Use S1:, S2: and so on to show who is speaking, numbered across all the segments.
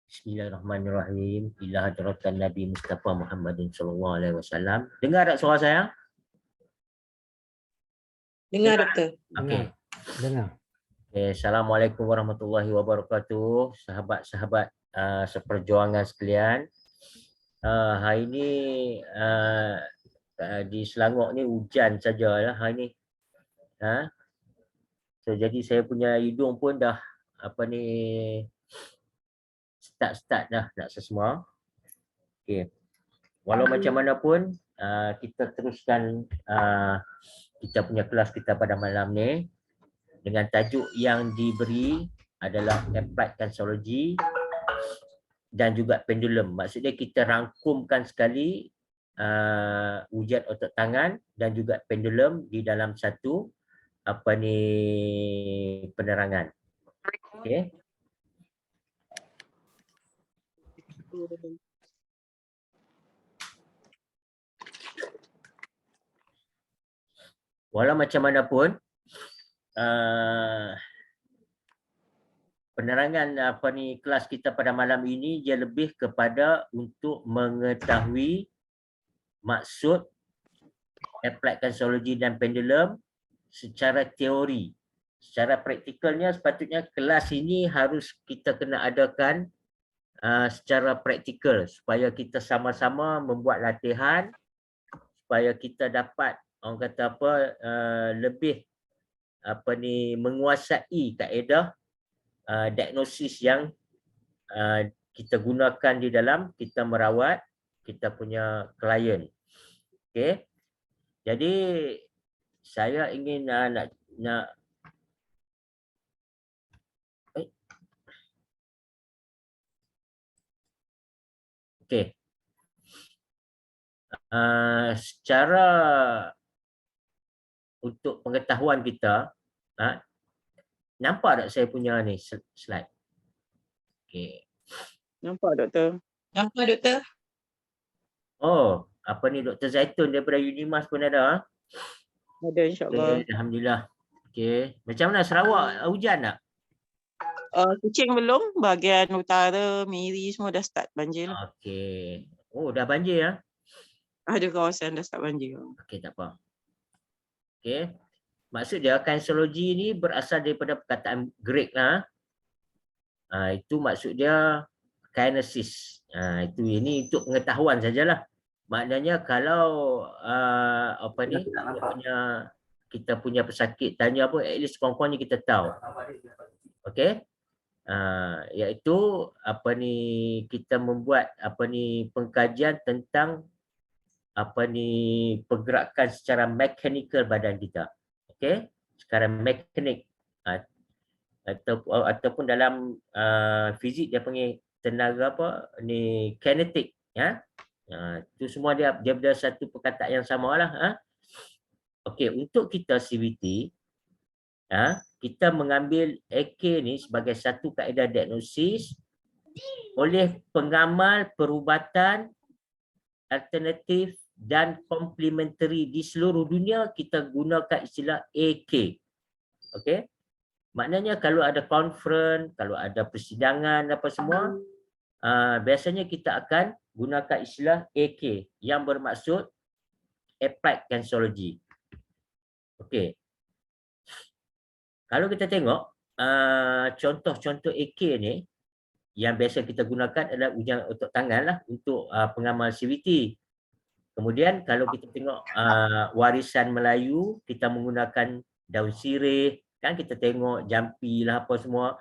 S1: Bismillahirrahmanirrahim. Ila hadratan Nabi Mustafa Muhammadin sallallahu alaihi wasallam. Dengar tak suara saya?
S2: Dengar, Doktor.
S1: Okey.
S3: Dengar.
S1: Okay. Assalamualaikum warahmatullahi wabarakatuh. Sahabat-sahabat seperjuangan sekalian. Hari ini di Selangor ni hujan sajalah hari ni. So, jadi saya punya hidung pun dah start dah nak sesama. Okey. Walau macam mana pun kita teruskan kita punya kelas kita pada malam ni dengan tajuk yang diberi adalah Applied Kinesiology dan juga pendulum. Maksudnya kita rangkumkan sekali wujud otot tangan dan juga pendulum di dalam satu penerangan. Okey. Walau macam mana pun penerangan kelas kita pada malam ini dia lebih kepada untuk mengetahui maksud Applied Kinesiology dan pendulum secara teori. Secara praktikalnya sepatutnya kelas ini harus kita kena adakan secara praktikal supaya kita sama-sama membuat latihan supaya kita dapat orang kata lebih menguasai kaedah diagnosis yang kita gunakan di dalam kita merawat kita punya klien. Okey. Jadi saya ingin okey. Secara untuk pengetahuan kita, nampak tak saya punya ni slide? Okey.
S2: Nampak, Doktor. Nampak, Doktor.
S1: Oh, Dr. Zaitun daripada Unimas pun ada?
S2: Ada, insyaAllah.
S1: Okay, alhamdulillah. Okey. Macam mana Sarawak hujan tak?
S2: Kuching belum, bahagian utara, Miri semua dah start banjir lah.
S1: Okey. Oh, dah banjir ya?
S2: Ada kawasan dah start banjir.
S1: Okey, tak apa. Okey. Maksud dia kinesiologi ni berasal daripada perkataan Greek lah. Itu maksud dia kinesis. Ini untuk pengetahuan sajalah. Maknanya kalau kita punya pesakit tanya pun at least kurang-kurangnya kita tahu. Okey. Iaitu kita membuat pengkajian tentang pergerakan secara mekanikal badan kita. Okey, secara mekanik ataupun dalam fizik dia panggil tenaga kinetik ya. Itu semua dia ada satu perkataan yang samalah. Okey, untuk kita CVT kita mengambil AK ni sebagai satu kaedah diagnosis oleh pengamal perubatan alternatif dan komplementari di seluruh dunia kita gunakan istilah AK. Okey. Maknanya kalau ada conference, kalau ada persidangan apa semua, biasanya kita akan gunakan istilah AK yang bermaksud Applied Kinesiology. Okey. Kalau kita tengok contoh-contoh AK ni yang biasa kita gunakan adalah ujian otot tangan lah untuk pengamal CVT. Kemudian kalau kita tengok warisan Melayu, kita menggunakan daun sirih, kan kita tengok jampi lah apa semua.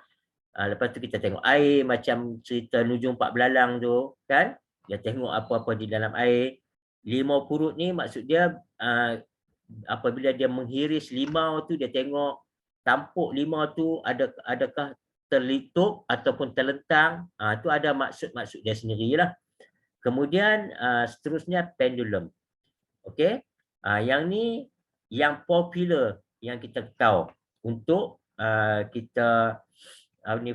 S1: Lepas tu kita tengok air macam cerita Nujung Pak Belalang tu, kan? Dia tengok apa-apa di dalam air. Limau purut ni maksud dia apabila dia menghiris limau tu dia tengok tampuk limau tu adakah terlitup ataupun terlentang. Itu ada maksud-maksud dia sendirilah. Kemudian seterusnya pendulum. Okey. Yang ni yang popular yang kita tahu untuk kita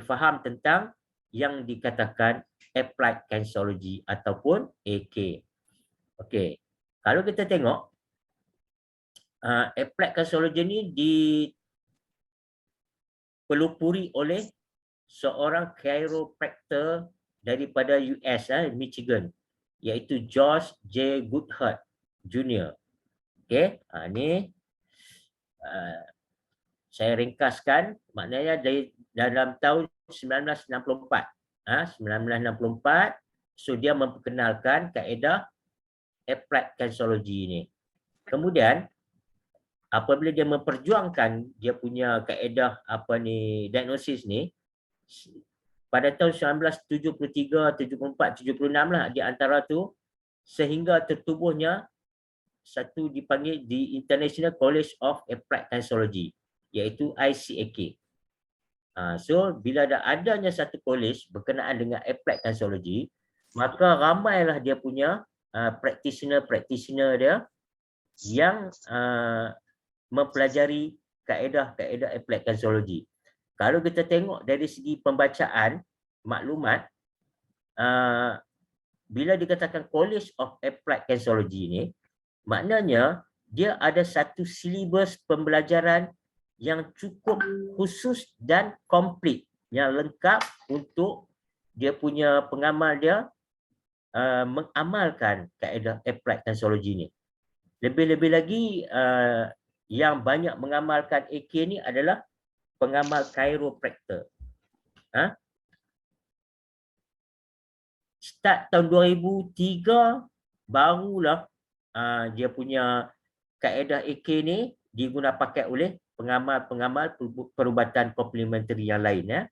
S1: faham tentang yang dikatakan Applied Kinesiology ataupun AK. Okey. Kalau kita tengok Applied Kinesiology ni dipelopori oleh seorang chiropractor daripada US, Michigan, iaitu George J. Goodhart Jr. Okey, ni saya ringkaskan, maknanya dari dalam tahun 1964. 1964, so dia memperkenalkan kaedah applied kinesiology ni. Kemudian apabila dia memperjuangkan dia punya kaedah diagnosis ni, pada tahun 1973, 74, 76 lah di antara tu, sehingga tertubuhnya satu dipanggil di International College of Applied Kinesiology, iaitu ICAK. So bila adanya satu college berkenaan dengan applied kinesiology, maka ramailah dia punya practitioner dia yang mempelajari kaedah-kaedah applied kinesiology. Kalau kita tengok dari segi pembacaan maklumat, bila dikatakan College of Applied Kinesiology ni, maknanya dia ada satu silibus pembelajaran yang cukup khusus dan komplit, yang lengkap untuk dia punya pengamal dia mengamalkan kaedah applied kinesiology ni. Lebih-lebih lagi yang banyak mengamalkan AK ni adalah pengamal chiropractor. Start tahun 2003 barulah dia punya kaedah AK ni diguna pakai oleh pengamal-pengamal perubatan komplementari yang lain.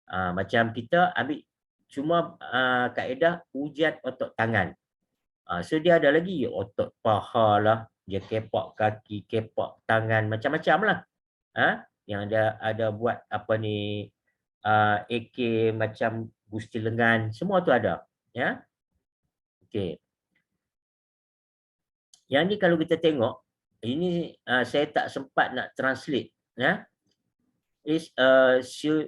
S1: Macam kita ambil cuma kaedah ujian otot tangan. So dia ada lagi otot paha lah, dia kepak kaki, kepak tangan, macam-macam lah. Yang ada buat AK macam gusti lengan, semua tu ada. Ya. Okey. Yang ni kalau kita tengok, ini saya tak sempat nak translate. Is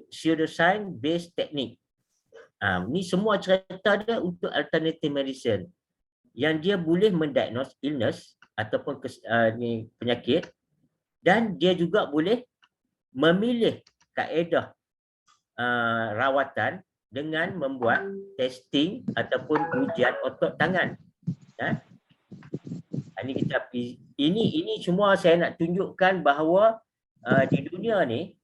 S1: pseudoscience based technique. Ni semua cerita dia untuk alternative medicine, yang dia boleh mendiagnose illness ataupun penyakit, dan dia juga boleh memilih kaedah rawatan dengan membuat testing ataupun ujian otot tangan. Ini cuma saya nak tunjukkan bahawa di dunia ni,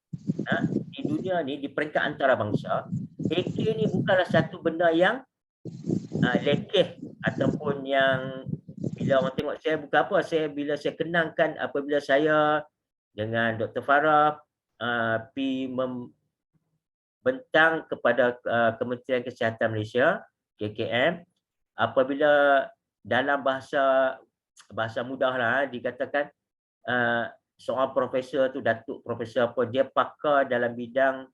S1: di peringkat antarabangsa, AK ni bukanlah satu benda yang lekeh ataupun yang bila orang tengok saya bukan apa, bila saya kenangkan apabila saya dengan Dr. Farah pergi membentang kepada Kementerian Kesihatan Malaysia, KKM, apabila dalam bahasa mudahlah dikatakan seorang profesor tu, datuk profesor apa, dia pakar dalam bidang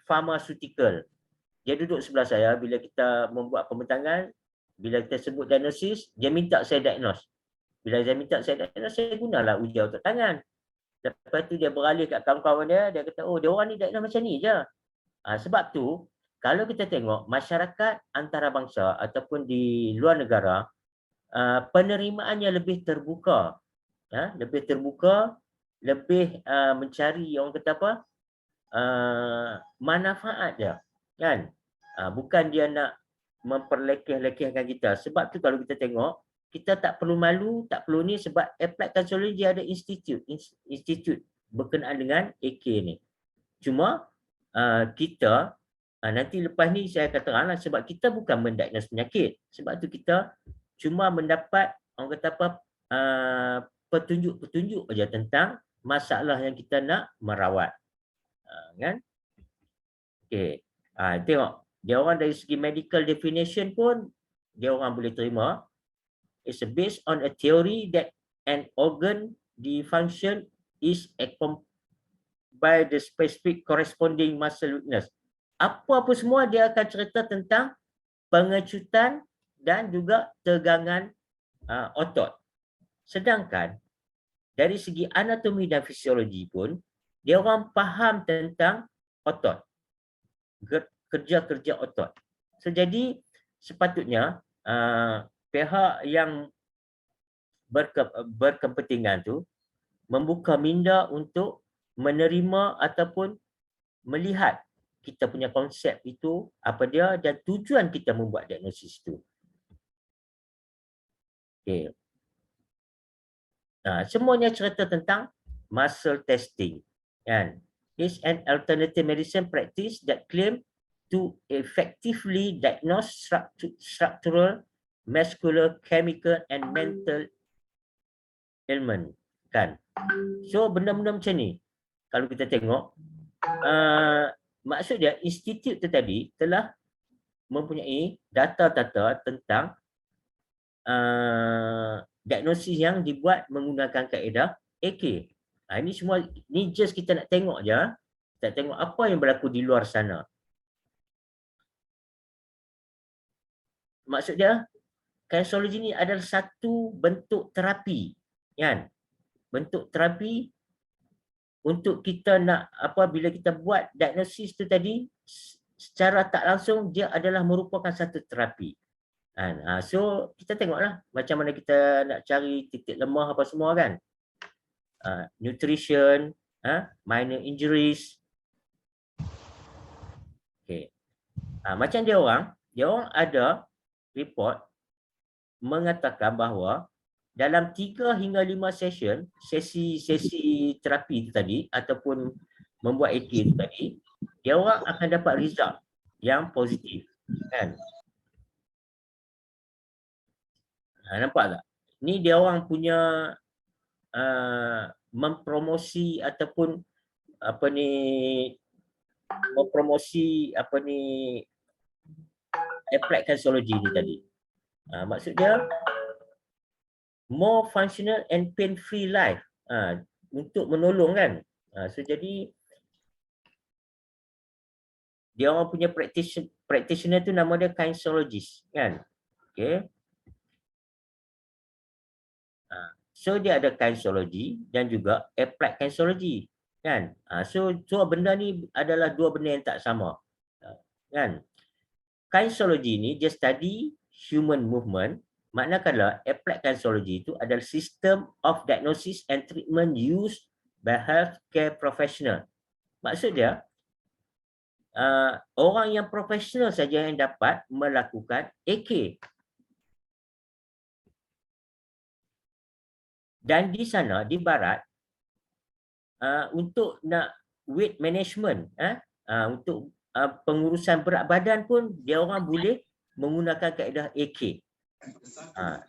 S1: pharmaceutical. Dia duduk sebelah saya bila kita membuat pembentangan, bila kita sebut diagnosis, dia minta saya diagnose. Bila dia minta saya diagnose, saya gunalah ujian otot tangan. Lepas tu dia beralih kat kawan-kawan dia kata, oh dia orang ni diagnose macam ni je. Sebab tu, kalau kita tengok masyarakat antarabangsa ataupun di luar negara, penerimaannya lebih terbuka. Lebih mencari orang kata manfaat dia. Kan? Bukan dia nak memperlekeh-lekehkan kita. Sebab tu kalau kita tengok, kita tak perlu malu, tak perlu ni, sebab applied kinesiology ada institut berkenaan dengan AK ni. Cuma kita nanti lepas ni saya akan teranglah, sebab kita bukan mendiagnos penyakit. Sebab tu kita cuma mendapat orang kata petunjuk-petunjuk aja tentang masalah yang kita nak merawat. Kan? Okey. Tengok, dia orang dari segi medical definition pun dia orang boleh terima. It's based on a theory that an organ dysfunction is accompanied by the specific corresponding muscle weakness. Apa-apa semua dia akan cerita tentang pengecutan dan juga tegangan otot. Sedangkan dari segi anatomi dan fisiologi pun, dia orang faham tentang otot, kerja-kerja otot. So jadi sepatutnya pihak yang berkepentingan tu membuka minda untuk menerima ataupun melihat kita punya konsep itu apa dia dan tujuan kita membuat diagnosis itu. Okey. Semuanya cerita tentang muscle testing, kan? Is an alternative medicine practice that claim to effectively diagnose structural, muscular, chemical and mental ailment, kan? So benda-benda macam ni kalau kita tengok, maksud dia institut tu tadi telah mempunyai data-data tentang diagnosis yang dibuat menggunakan kaedah AK. Ini semua, ni just kita nak tengok je. Kita tengok apa yang berlaku di luar sana. Maksud dia, kinesiologi ni adalah satu bentuk terapi, kan? Bentuk terapi untuk kita nak bila kita buat diagnosis tu tadi, secara tak langsung dia adalah merupakan satu terapi. So kita tengoklah macam mana kita nak cari titik lemah apa semua, kan? Nutrition, minor injuries. Okay. Macam dia orang ada report mengatakan bahawa dalam 3 hingga 5 sesi terapi itu tadi ataupun membuat AK itu tadi, dia orang akan dapat result yang positif, kan? Nampak tak? Ni dia orang punya mempromosi ataupun mempromosi applied kinesiology ni tadi. Maksud dia more functional and pain-free life, untuk menolong, kan? So jadi dia orang punya practitioner tu nama dia kinesiologist, kan? Okay. So dia ada kinesiology dan juga applied kinesiology, kan? So benda ni adalah dua benda yang tak sama, kan? Kinesiology ni dia study human movement, manakala applied kinesiology itu adalah system of diagnosis and treatment used by healthcare professional. Maksud dia orang yang profesional saja yang dapat melakukan AK. Dan di sana, di barat, untuk nak weight management, untuk pengurusan berat badan pun dia orang boleh menggunakan kaedah AK.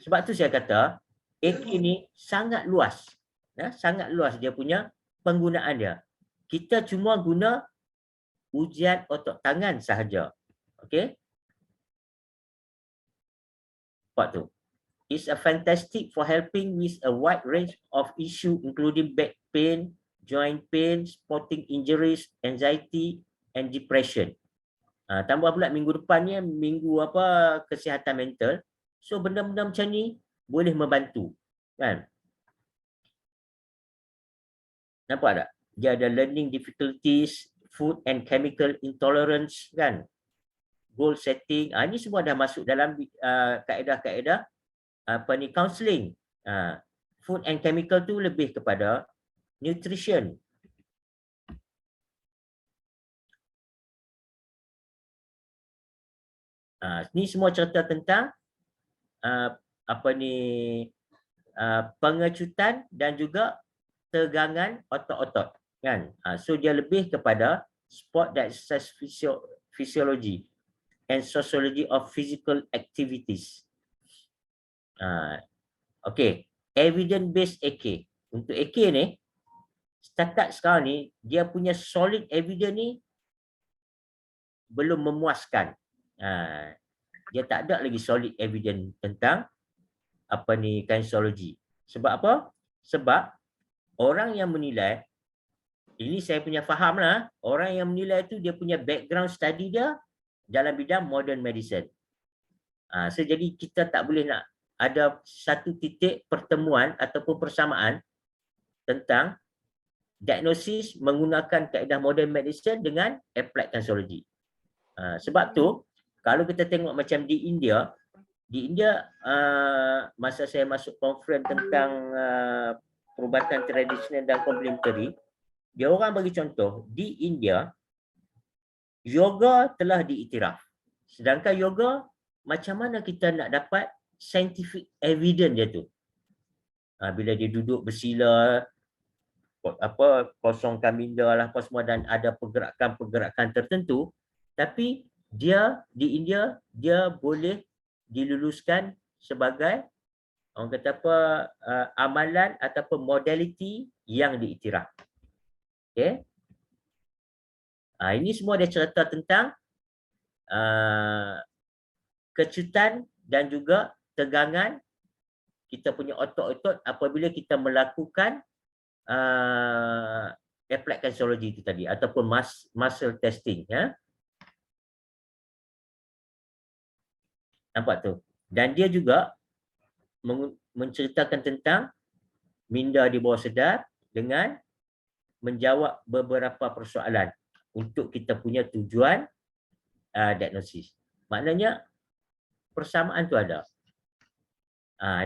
S1: Sebab tu saya kata AK ni sangat luas, sangat luas dia punya penggunaan dia. Kita cuma guna ujian otot tangan sahaja. Okey? Apa tu? Is a fantastic for helping with a wide range of issue including back pain, joint pain, sporting injuries, anxiety and depression. Tambah pula minggu depan ni minggu kesihatan mental. So benda-benda macam ni boleh membantu, kan? Nampak tak? Dia ada learning difficulties, food and chemical intolerance, kan? Goal setting. Ini semua dah masuk dalam kaedah-kaedah counselling. Food and chemical tu lebih kepada nutrition. Ni semua cerita tentang pengecutan dan juga tegangan otot-otot, kan? So dia lebih kepada sport dan exercise physiology and sociology of physical activities. Okay, evidence based AK. Untuk AK ni, setakat sekarang ni dia punya solid evidence ni belum memuaskan. Dia tak ada lagi solid evidence tentang kinesiology. Sebab apa? Sebab orang yang menilai, ini saya punya faham lah, orang yang menilai tu dia punya background study dia dalam bidang modern medicine. So jadi kita tak boleh nak ada satu titik pertemuan ataupun persamaan tentang diagnosis menggunakan kaedah modern medicine dengan applied kinesiology. Sebab tu kalau kita tengok macam di India, masa saya masuk conference tentang perubatan tradisional dan komplementari, dia orang bagi contoh di India yoga telah diiktiraf. Sedangkan yoga, macam mana kita nak dapat scientific evidence dia tu? Bila dia duduk bersila, kosongkan minda lah apa semua, dan ada pergerakan-pergerakan tertentu, tapi dia di India dia boleh diluluskan sebagai orang kata amalan ataupun modaliti yang diiktiraf. Okey. Ini semua dia cerita tentang kecutan dan juga tegangan kita punya otot-otot apabila kita melakukan applied kinesiology itu tadi ataupun muscle testing, ya. Nampak tu. Dan dia juga menceritakan tentang minda di bawah sedar dengan menjawab beberapa persoalan untuk kita punya tujuan diagnosis. Maknanya persamaan tu ada.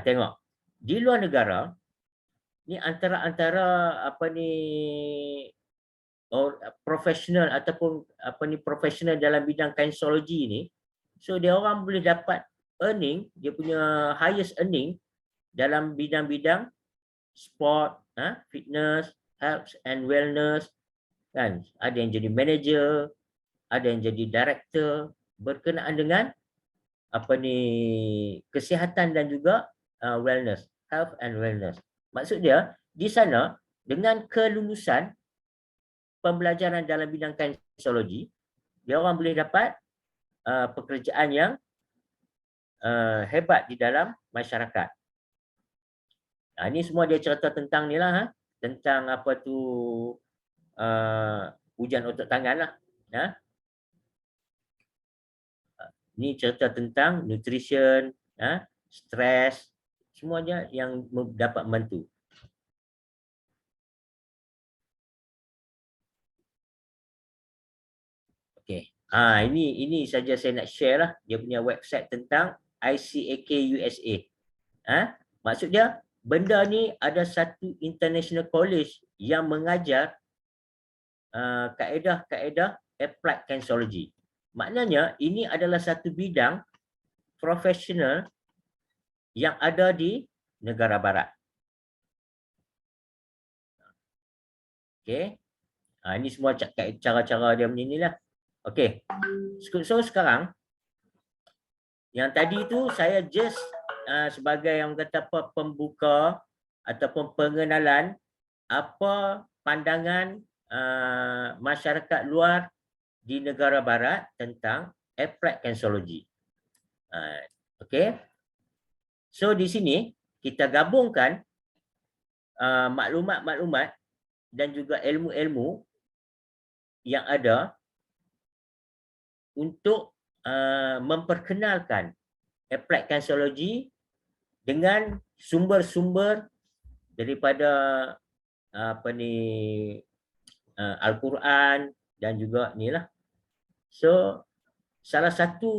S1: Tengok. Di luar negara ni antara profesional ataupun profesional dalam bidang kinesiology ni, so dia orang boleh dapat earning, dia punya highest earning dalam bidang-bidang sport, fitness, health and wellness, kan. Ada yang jadi manager, ada yang jadi director berkenaan dengan kesihatan dan juga wellness, health and wellness. Maksud dia di sana dengan kelulusan pembelajaran dalam bidang kinesiology, dia orang boleh dapat pekerjaan yang hebat di dalam masyarakat. Ini semua dia cerita tentang ni lah, tentang ujian otot tangan lah. Ni cerita tentang nutrition, stres, semuanya yang dapat membantu. Okey. Ini saja saya nak share lah dia punya website tentang ICAK USA. Maksud dia benda ni ada satu international college yang mengajar kaedah-kaedah applied kinesiology. Maknanya ini adalah satu bidang profesional yang ada di negara barat. Okey. Ini semua cara-cara dia macam inilah. Okey. So sekarang yang tadi tu saya just sebagai yang kata pembuka ataupun pengenalan apa pandangan masyarakat luar di negara barat tentang applied kinesiology. Okey. So di sini kita gabungkan maklumat-maklumat dan juga ilmu-ilmu yang ada untuk memperkenalkan applied kinesiology dengan sumber-sumber daripada Al-Quran dan juga inilah. So salah satu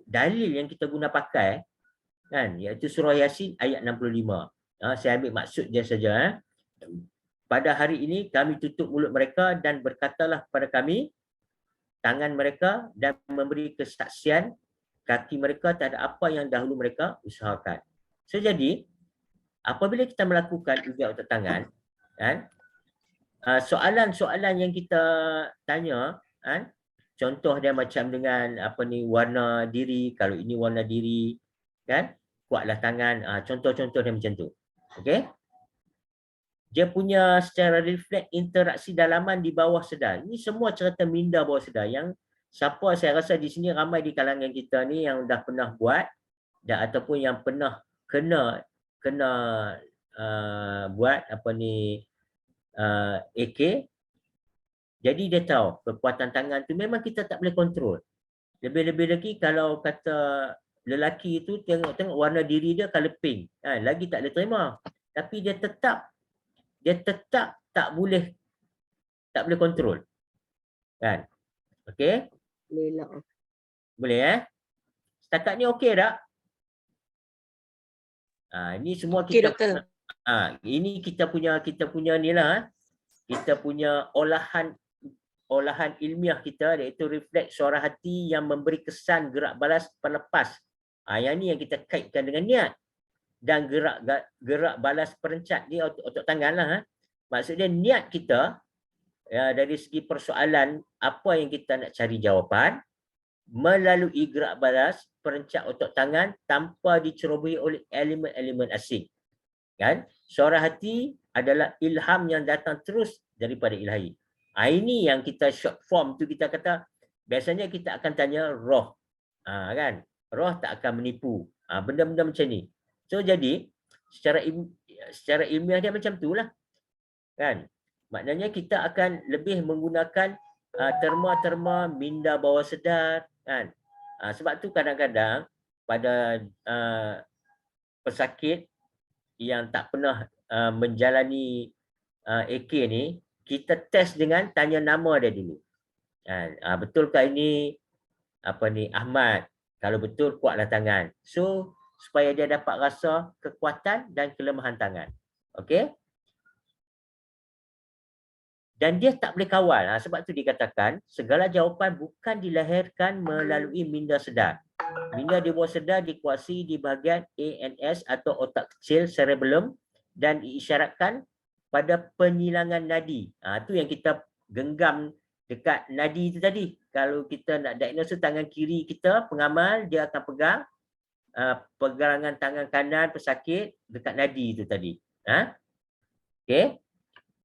S1: dalil yang kita guna pakai kan, iaitu surah Yasin ayat 65. Saya ambil maksud dia saja. Pada hari ini kami tutup mulut mereka dan berkatalah kepada kami tangan mereka dan memberi kesaksian kaki mereka tak ada apa yang dahulu mereka usahakan. So jadi apabila kita melakukan ujian otot tangan, kan, soalan-soalan yang kita tanya, kan, contoh dia macam dengan warna diri, kalau ini warna diri, kan, kuatlah tangan, contoh-contoh dia macam tu. Okey. Dia punya secara refleks interaksi dalaman di bawah sedar. Ini semua cerita minda bawah sedar yang siapa saya rasa di sini ramai di kalangan kita ni yang dah pernah buat dan ataupun yang pernah kena buat AK. Jadi dia tahu kekuatan tangan tu memang kita tak boleh kontrol. Lebih-lebih lagi kalau kata lelaki itu tengok warna diri dia color pink, lagi tak boleh terima. Tapi dia tetap tak boleh kontrol. Kan? Okey? Boleh Setakat ni okey tak? Ini semua kita ini kita punya ni lah. Kita punya olahan olahan ilmiah kita, iaitu refleks suara hati yang memberi kesan gerak balas pelepas. Yang ni yang kita kaitkan dengan niat. Dan gerak balas perencat ni otot tangan lah. Maksudnya niat kita dari segi persoalan apa yang kita nak cari jawapan melalui gerak balas perencat otot tangan tanpa dicerobohi oleh elemen-elemen asing. Kan? Suara hati adalah ilham yang datang terus daripada ilahi. Ini yang kita short form tu kita kata, biasanya kita akan tanya roh. Kan? Roh tak akan menipu. Benda-benda macam ni. So jadi secara ilmiah dia macam tu lah. Kan? Maknanya kita akan lebih menggunakan terma-terma minda bawah sedar. Kan? Sebab tu kadang-kadang pada pesakit yang tak pernah menjalani AK ni, kita test dengan tanya nama dia dulu. Betulkah ini Ahmad? Kalau betul, kuatlah tangan. So supaya dia dapat rasa kekuatan dan kelemahan tangan. Okey? Dan dia tak boleh kawal. Sebab tu dikatakan segala jawapan bukan dilahirkan melalui minda sedar. Minda di bawah sedar dikuasai di bahagian ANS atau otak kecil cerebellum dan diisyaratkan pada penyilangan nadi. Itu yang kita genggam dekat nadi itu tadi. Kalau kita nak diagnose tangan kiri kita, pengamal dia akan pegang pegangan tangan kanan pesakit dekat nadi itu tadi. Okey.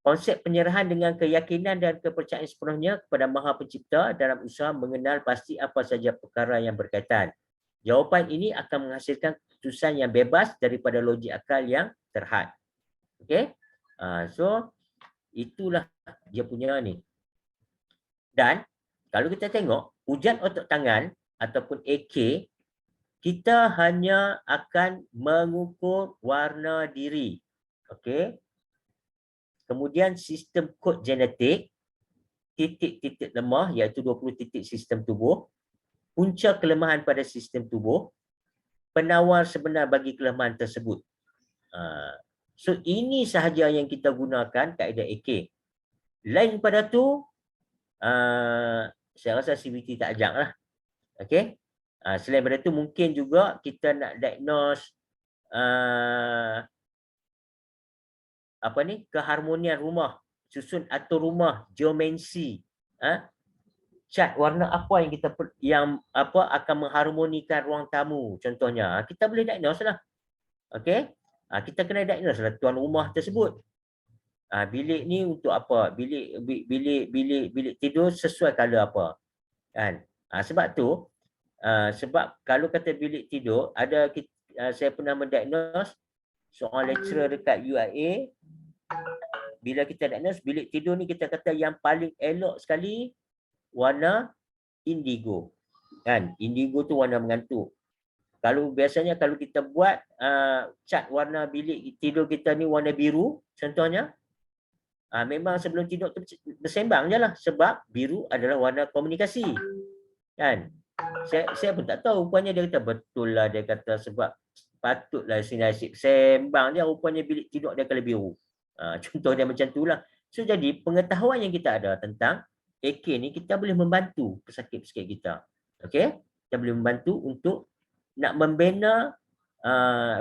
S1: Konsep penyerahan dengan keyakinan dan kepercayaan sepenuhnya kepada Maha Pencipta dalam usaha mengenal pasti apa saja perkara yang berkaitan. Jawapan ini akan menghasilkan keputusan yang bebas daripada logik akal yang terhad. Okey? So itulah dia punya ni. Dan kalau kita tengok ujian otot tangan ataupun AK, kita hanya akan mengukur warna diri. Okey? Kemudian sistem kod genetik, titik-titik lemah iaitu 20 titik sistem tubuh, punca kelemahan pada sistem tubuh, penawar sebenar bagi kelemahan tersebut. So ini sahaja yang kita gunakan kaedah AK. Lain pada tu, saya rasa CBT tak ajak lah. Okay? Selain daripada tu mungkin juga kita nak diagnose keharmonian rumah, susun atur rumah, geomancy, cat warna apa yang akan mengharmonikan ruang tamu contohnya. Kita boleh diagnose lah. Okey? Kita kena diagnose lah tuan rumah tersebut. Bilik ni untuk apa? Bilik tidur sesuai color apa? Kan? Sebab tu sebab kalau kata bilik tidur saya pernah mendiagnose seorang lecturer dekat UIA. Bila kita diagnose bilik tidur ni, kita kata yang paling elok sekali warna indigo. Kan? Indigo tu warna mengantuk. Biasanya kalau kita buat cat warna bilik tidur kita ni warna biru contohnya, memang sebelum tidur tu bersembang je lah, sebab biru adalah warna komunikasi. Kan? Saya pun tak tahu, rupanya dia kata betul lah, dia kata sebab patutlah sinasib sembang dia, rupanya bilik tidur dia kalau biru. Contoh dia macam tu lah. So jadi pengetahuan yang kita ada tentang AK ni, kita boleh membantu pesakit-pesakit kita. Okay? Kita boleh membantu untuk nak membina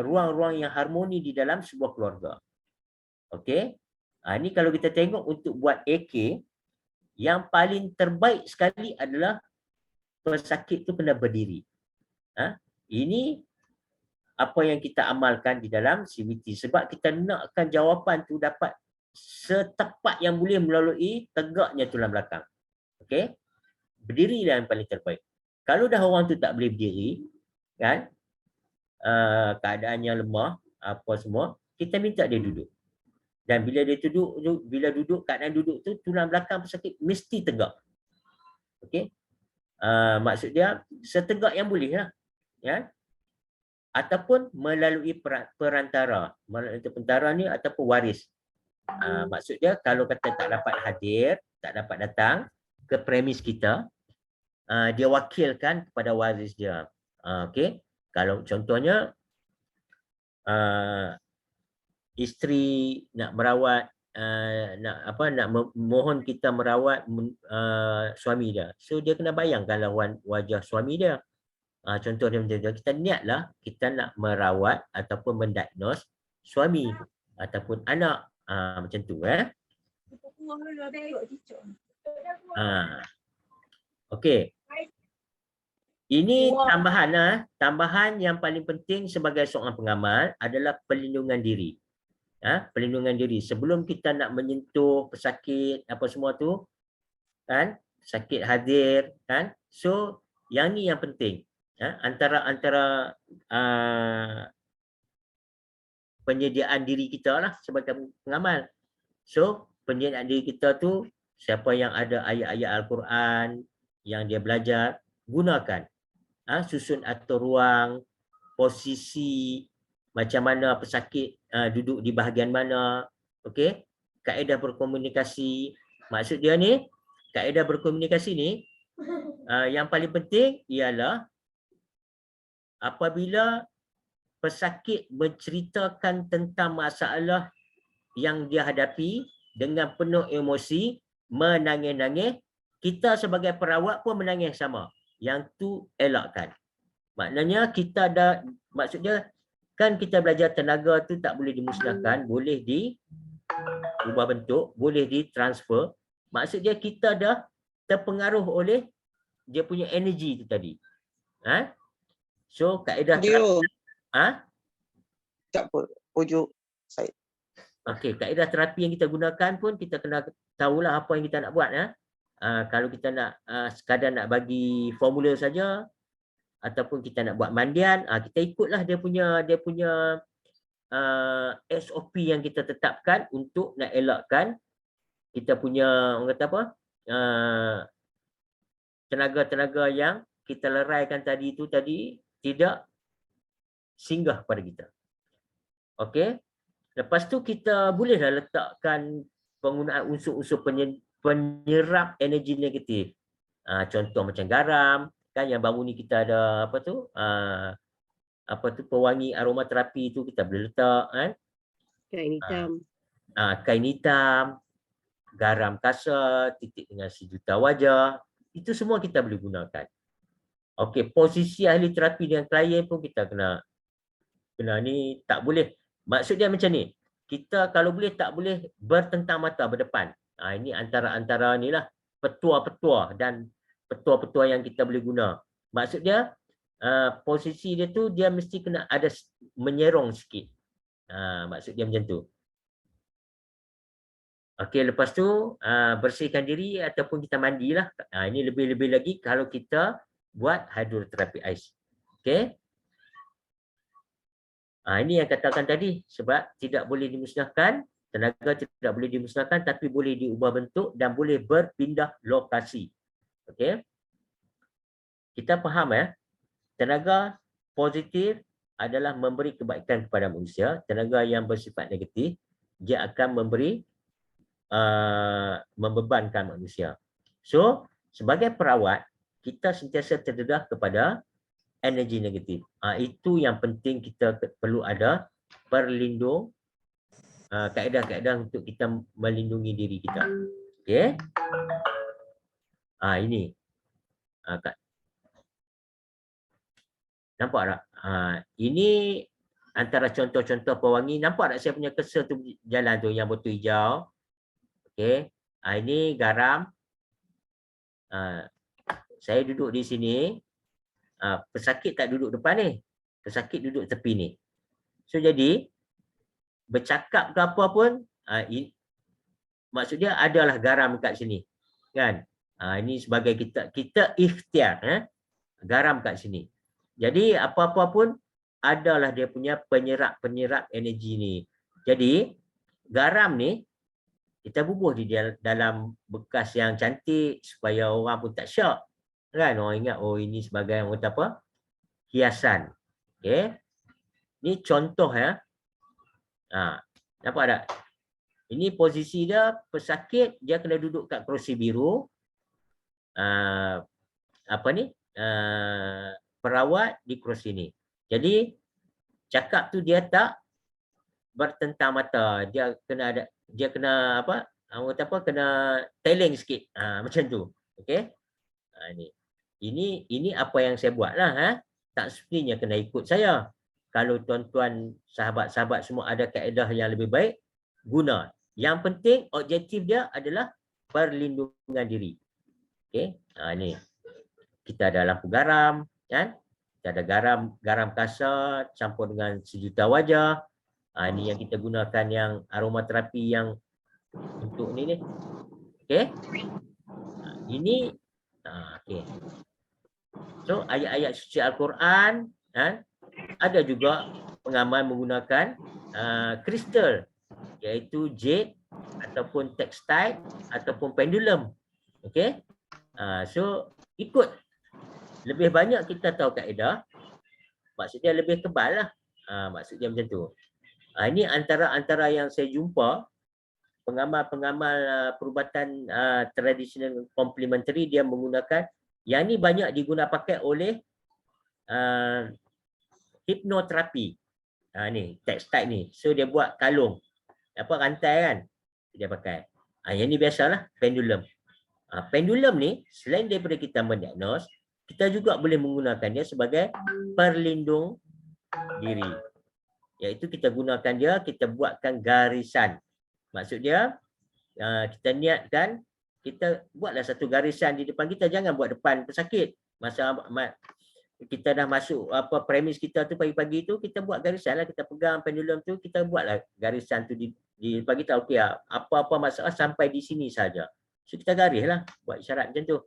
S1: ruang-ruang yang harmoni di dalam sebuah keluarga. Okay? Ini kalau kita tengok untuk buat AK, yang paling terbaik sekali adalah pesakit tu kena berdiri. Ini apa yang kita amalkan di dalam CBT, sebab kita nakkan jawapan tu dapat setepat yang boleh melalui tegaknya tulang belakang. Okey? Berdirilah yang paling terbaik. Kalau dah orang tu tak boleh berdiri, kan? Keadaannya lemah, apa semua, kita minta dia duduk. Dan bila dia duduk, keadaan duduk tu tulang belakang pesakit mesti tegak. Okey? Maksud dia setegak yang boleh lah. Ya? Ataupun melalui perantara. Melalui perantara ni ataupun waris. Maksud dia kalau kata tak dapat hadir, tak dapat datang ke premis kita, dia wakilkan kepada waris dia. Okey? Kalau contohnya isteri nak merawat mohon kita merawat suami dia. So dia kena bayangkan wajah suami dia. Contoh dia macam tu. Kita niatlah kita nak merawat ataupun mendiagnose suami ataupun anak. Macam tu Okey. Ini tambahan yang paling penting sebagai seorang pengamal adalah perlindungan diri. Perlindungan diri sebelum kita nak menyentuh pesakit apa semua tu kan, sakit hadir kan. So yang ni yang penting. Antara penyediaan diri kita lah sebagai pengamal. So penyediaan diri kita tu, siapa yang ada ayat-ayat Al-Quran yang dia belajar, gunakan. Susun atur ruang, posisi, macam mana pesakit duduk di bahagian mana. Okey, kaedah berkomunikasi. Maksud dia ni, kaedah berkomunikasi ni yang paling penting ialah apabila pesakit menceritakan tentang masalah yang dia hadapi dengan penuh emosi, menangis-nangis, kita sebagai perawat pun menangis sama. Yang tu elakkan. Maknanya kita maksudnya kan kita belajar tenaga tu tak boleh dimusnahkan, boleh diubah bentuk, boleh ditransfer. Maksudnya kita dah terpengaruh oleh dia punya energi tu tadi. So kaedah terapi.
S2: Tak apa, ujuk saya.
S1: Okey, kaedah terapi yang kita gunakan pun kita kena tahulah apa yang kita nak buat. Kalau kita nak sekadar nak bagi formula saja ataupun kita nak buat mandian, kita ikutlah dia punya SOP yang kita tetapkan untuk nak elakkan kita punya orang kata apa? Tenaga-tenaga yang kita leraikan tadi tidak singgah pada kita. Okey. Lepas tu kita bolehlah letakkan penggunaan unsur-unsur penyerap energi negatif. Contoh macam garam, kan yang baru ni kita ada pewangi aromaterapi tu kita boleh letak kan. Kain hitam, garam kasar, titik dengan sejuta wajah, itu semua kita boleh gunakan. Okey, posisi ahli terapi dengan klien pun kita kena ni tak boleh. Maksud dia macam ni, kita kalau boleh tak boleh bertentang mata berdepan. Ini antara ni lah petua-petua dan petua-petua yang kita boleh guna. Maksud dia posisi dia tu dia mesti kena ada menyerong sikit. Maksud dia macam tu. Okey, lepas tu bersihkan diri ataupun kita mandilah. Ini lebih-lebih lagi kalau kita buat hidroterapi ais. Okey. Ini yang katakan tadi, sebab tidak boleh dimusnahkan, tenaga tidak boleh dimusnahkan tapi boleh diubah bentuk dan boleh berpindah lokasi. Okey. Kita faham tenaga positif adalah memberi kebaikan kepada manusia. Tenaga yang bersifat negatif, dia akan membebankan manusia. So, sebagai perawat, kita sentiasa terdedah kepada energi negatif. Itu yang penting kita perlu ada perlindung kaedah-kaedah untuk kita melindungi diri kita. Okey. Ini. Nampak tak? Ini antara contoh-contoh pewangi. Nampak tak saya punya cursor tu jalan tu yang botol hijau? Okey. Ini garam. Saya duduk di sini. Pesakit tak duduk depan ni. Pesakit duduk tepi ni. So jadi bercakap ke apa pun maksudnya adalah garam kat sini. Kan? Ini sebagai kita ikhtiar garam kat sini. Jadi apa-apa pun adalah dia punya penyerap energi ni. Jadi garam ni kita bubuh di dalam bekas yang cantik supaya orang pun tak syak. Kan orang ingat ini sebagai apa? Hiasan. Okey. Ni contoh nampak tak? Ini posisi dia pesakit, dia kena duduk kat kerusi biru. Perawat di kerusi ni. Jadi cakap tu dia tak bertentang mata, dia kena ada dia kena apa? Orang kata apa? Kena teleng sikit. Macam tu. Okey. Ini apa yang saya buatlah. Tak semestinya kena ikut saya. Kalau tuan-tuan, sahabat-sahabat semua ada kaedah yang lebih baik, guna. Yang penting objektif dia adalah perlindungan diri. Okey. Ni. Kita ada lampu garam, kan? Kita ada garam kasar campur dengan sejuta wajah. Ini yang kita gunakan yang aromaterapi yang untuk ni. Okey. Ini okey. So ayat-ayat suci Al-Quran, ada juga pengamal menggunakan kristal, iaitu jade ataupun textile ataupun pendulum. Okey. So ikut. Lebih banyak kita tahu kaedah, maksudnya lebih tebal lah. Maksudnya macam tu. Ini antara yang saya jumpa, pengamal-pengamal perubatan tradisional komplementari, dia menggunakan, yang ni banyak diguna pakai oleh hipnoterapi. Ni textile ni. So dia buat kalung, apa, rantai kan, dia pakai. Yang ni biasalah pendulum. Pendulum ni selain daripada kita mendiagnos, kita juga boleh menggunakannya sebagai perlindung diri. Iaitu kita gunakan dia, kita buatkan garisan. Maksud dia, kita niatkan, kita buatlah satu garisan di depan kita. Jangan buat depan pesakit. Masa kita dah masuk premis kita tu pagi-pagi tu, kita buat garisan lah. Kita pegang pendulum tu, kita buatlah garisan tu di depan kita. Okey, apa-apa masalah sampai di sini saja. So kita garis lah, buat isyarat macam tu.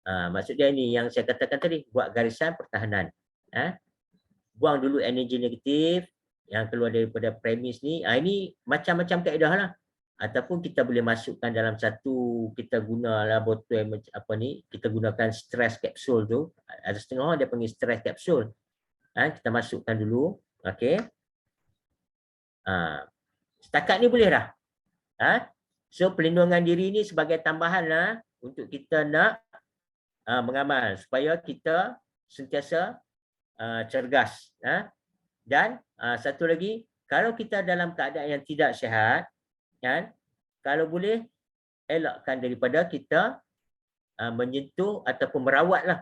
S1: Maksud dia ni yang saya katakan tadi, buat garisan pertahanan. Buang dulu energi negatif yang keluar daripada premis ni. Ini macam-macam kaedah lah. Ataupun kita boleh masukkan dalam satu, kita gunalah botol apa ni, kita gunakan stress capsule tu. Ada setengah orang dia panggil stress capsule. Kita masukkan dulu. Okey. Setakat ni boleh dah. So perlindungan diri ni sebagai tambahan lah untuk kita nak mengamal supaya kita sentiasa cergas. Dan satu lagi, kalau kita dalam keadaan yang tidak sihat, kalau boleh elakkan daripada kita menyentuh ataupun merawatlah.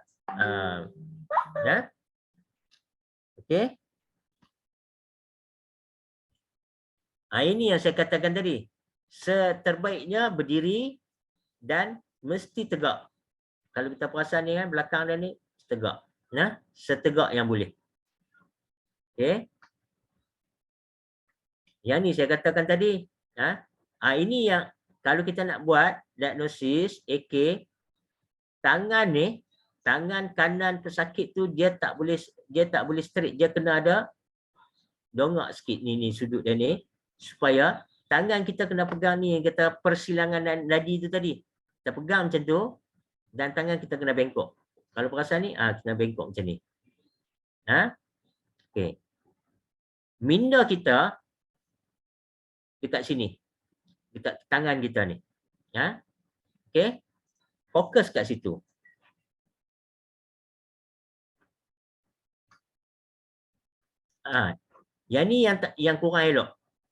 S1: Okey. Ini yang saya katakan tadi. Seterbaiknya berdiri dan mesti tegak. Kalau kita perasan ni kan, belakang dia ni tegak. Setegak yang boleh. Okey. Yang ni saya katakan tadi. Ini yang kalau kita nak buat diagnosis AK, tangan ni, tangan kanan pesakit tu dia tak boleh straight, dia kena ada dongak sikit ni sudut dia ni, supaya tangan kita kena pegang ni yang kata persilangan nadi tu tadi. Kita pegang macam tu dan tangan kita kena bengkok. Kalau perasan ni, kena bengkok macam ni. Okey. Minda kita dekat sini. Dekat tangan kita ni. Okey. Fokus kat situ. Yang ni yang kurang elok.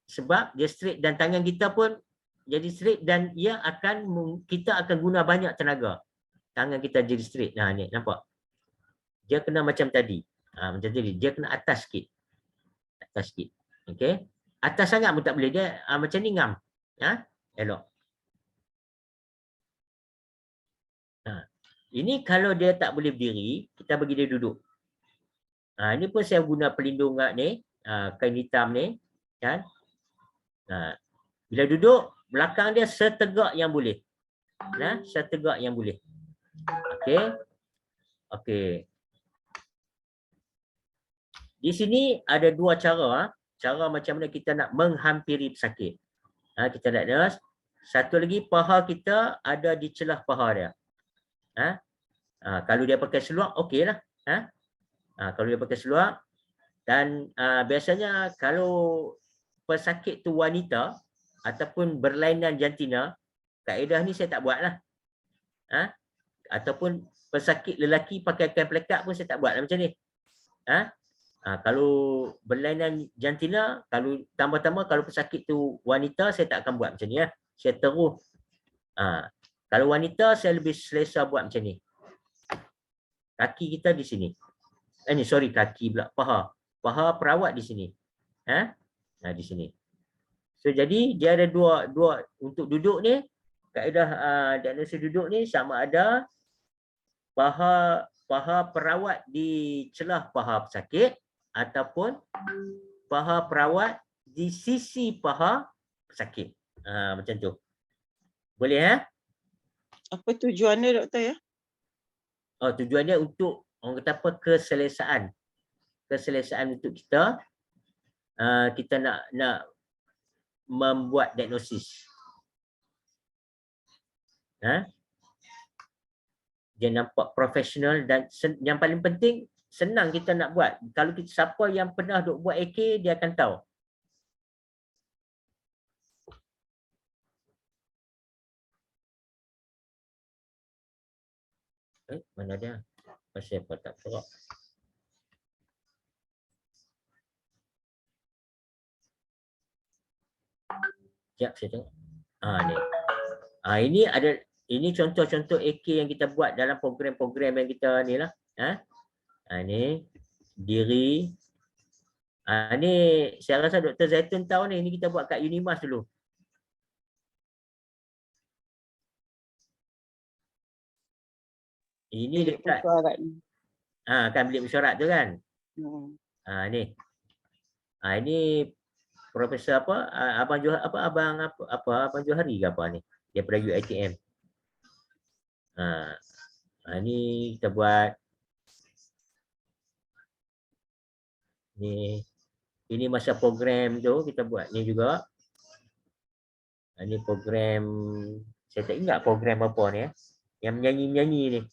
S1: Sebab dia straight dan tangan kita pun jadi straight dan kita akan guna banyak tenaga. Tangan kita jadi straight. Ni nampak. Dia kena macam tadi. Macam tadi. Dia kena atas sikit. Atas sikit. Okey. Atas sangat pun tak boleh. Dia macam ni ngam. Elok. Ini kalau dia tak boleh berdiri, kita bagi dia duduk. Ini pun saya guna pelindung ni, kain hitam ni, kan? Bila duduk, belakang dia setegak yang boleh. Setegak yang boleh. Okey. Okey. Di sini ada dua cara. Cara macam mana kita nak menghampiri pesakit. Kita nak satu lagi, paha kita ada di celah paha dia. Kalau dia pakai seluar, okey lah. Kalau dia pakai seluar. Dan biasanya kalau pesakit tu wanita ataupun berlainan jantina, kaedah ni saya tak buat lah. Ataupun pesakit lelaki pakai kain pelekat pun saya tak buat lah macam ni. Kalau berlainan jantina, kalau tambah-tambah kalau pesakit tu wanita, saya tak akan buat macam ni ya. Saya terus. Kalau wanita, saya lebih selesa buat macam ni. Kaki kita di sini. Kaki pula, paha. Paha perawat di sini. Di sini. So jadi dia ada dua untuk duduk ni, kaedah diagnosis duduk ni sama ada paha perawat di celah paha pesakit ataupun paha perawat di sisi paha pesakit. Macam tu. Boleh
S2: Apa tujuannya doktor ya?
S1: Tujuannya untuk orang kata apa, keselesaan. Keselesaan untuk kita. Kita nak membuat diagnosis. Dia nampak profesional dan yang paling penting senang kita nak buat. Kalau kita, siapa yang pernah duk buat AK, dia akan tahu. Mana dia? Pasal apa tak teruk? Sekejap saya tengok. Ni. Ini ada, ini contoh-contoh AK yang kita buat dalam program-program yang kita ni lah. Ni diri. Ni saya rasa Dr. Zaitun tahu ni. Ini kita buat kat Unimas dulu. Ini dekat kan bilik mesyuarat tu kan. Ni. Ini Profesor Abang Johari ke apa ni? Daripada UiTM. Ni kita buat. Ni. Ini masa program tu kita buat ni juga. Ini program, saya tak ingat program apa ni. Yang menyanyi-menyanyi ni.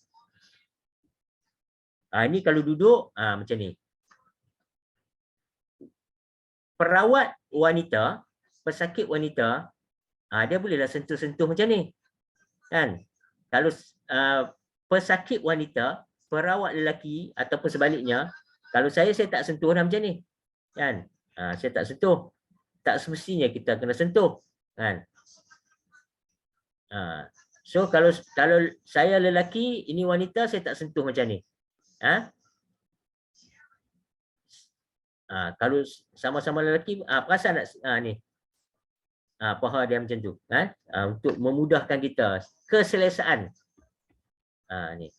S1: Ini kalau duduk macam ni. Perawat wanita, pesakit wanita, dia bolehlah sentuh-sentuh macam ni. Kan? Kalau pesakit wanita, perawat lelaki ataupun sebaliknya, kalau saya tak sentuh dah macam ni. Kan? Saya tak sentuh. Tak semestinya kita kena sentuh. Kan? So kalau saya lelaki, ini wanita, saya tak sentuh macam ni. Kalau sama-sama lelaki, perasan tak ni? Paha dia macam tu. Untuk memudahkan kita. Keselesaan. Ni.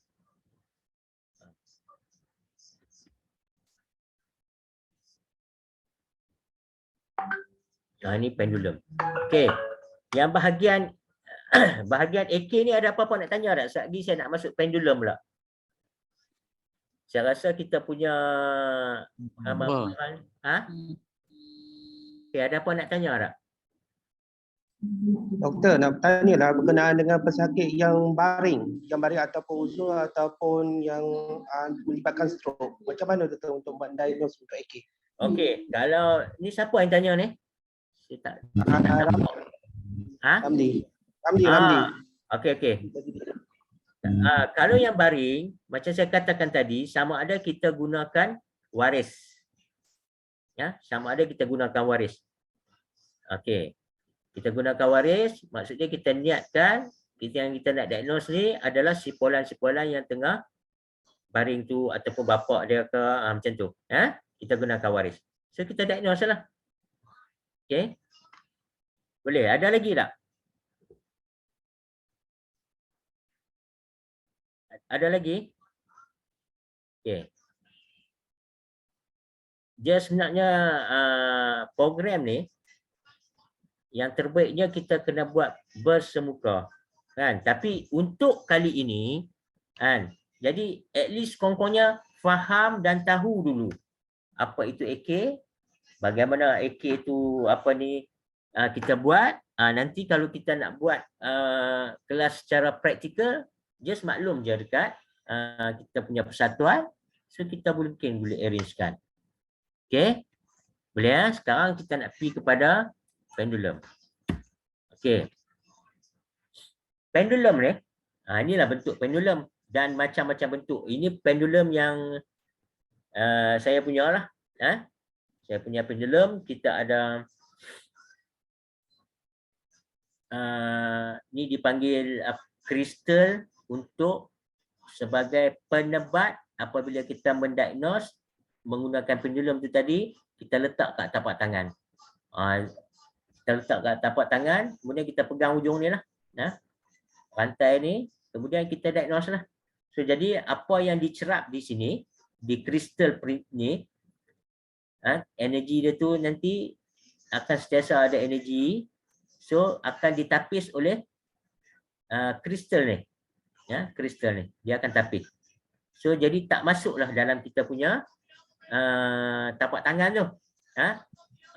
S1: Ini pendulum. Okey. Yang bahagian AK ni ada apa-apa nak tanya tak? Sekejap saya nak masuk pendulum pula. Saya rasa kita punya Okey, ada apa nak tanya tak?
S3: Doktor, nak bertanya lah berkenaan dengan pesakit yang baring ataupun uzur ataupun yang melibatkan stroke. Macam mana doktor untuk mendiagnose untuk AK?
S1: Okey, kalau ni siapa yang tanya ni? Saya tak.
S3: Ramli.
S1: Okey. Kalau yang baring, macam saya katakan tadi, sama ada kita gunakan waris. Sama ada kita gunakan waris. Okey. Kita gunakan waris, maksudnya kita niatkan yang kita nak diagnose ni adalah sipolan-sipolan yang tengah baring tu ataupun bapak dia ke macam tu. Kita gunakan waris. So kita diagnose lah. Okey. Boleh. Ada lagi tak? Ada lagi? Okey. Dia sebenarnya program ni yang terbaiknya kita kena buat bersemuka. Kan? Tapi untuk kali ini, jadi at least kongkongnya faham dan tahu dulu apa itu AK, bagaimana AK itu kita buat. Nanti kalau kita nak buat kelas secara praktikal, just maklum je dekat kita punya persatuan, so kita mungkin boleh arrangekan. Okay, boleh sekarang kita nak pergi kepada pendulum. Okey. Pendulum ni, inilah bentuk pendulum dan macam-macam bentuk. Ini pendulum yang saya punya lah. Saya punya pendulum, kita ada ni dipanggil kristal untuk sebagai penebat apabila kita mendiagnose menggunakan pendulum tu tadi, kita letak kat tapak tangan. Kita letak kat tapak tangan, kemudian kita pegang ujung ni lah. Rantai ni, kemudian kita diagnose lah. So jadi apa yang dicerap di sini, di kristal ni, energi dia tu nanti akan sentiasa ada energi. So akan ditapis oleh kristal ni. Kristal ni. Dia akan tapis. So jadi tak masuklah dalam kita punya tapak tangan tu.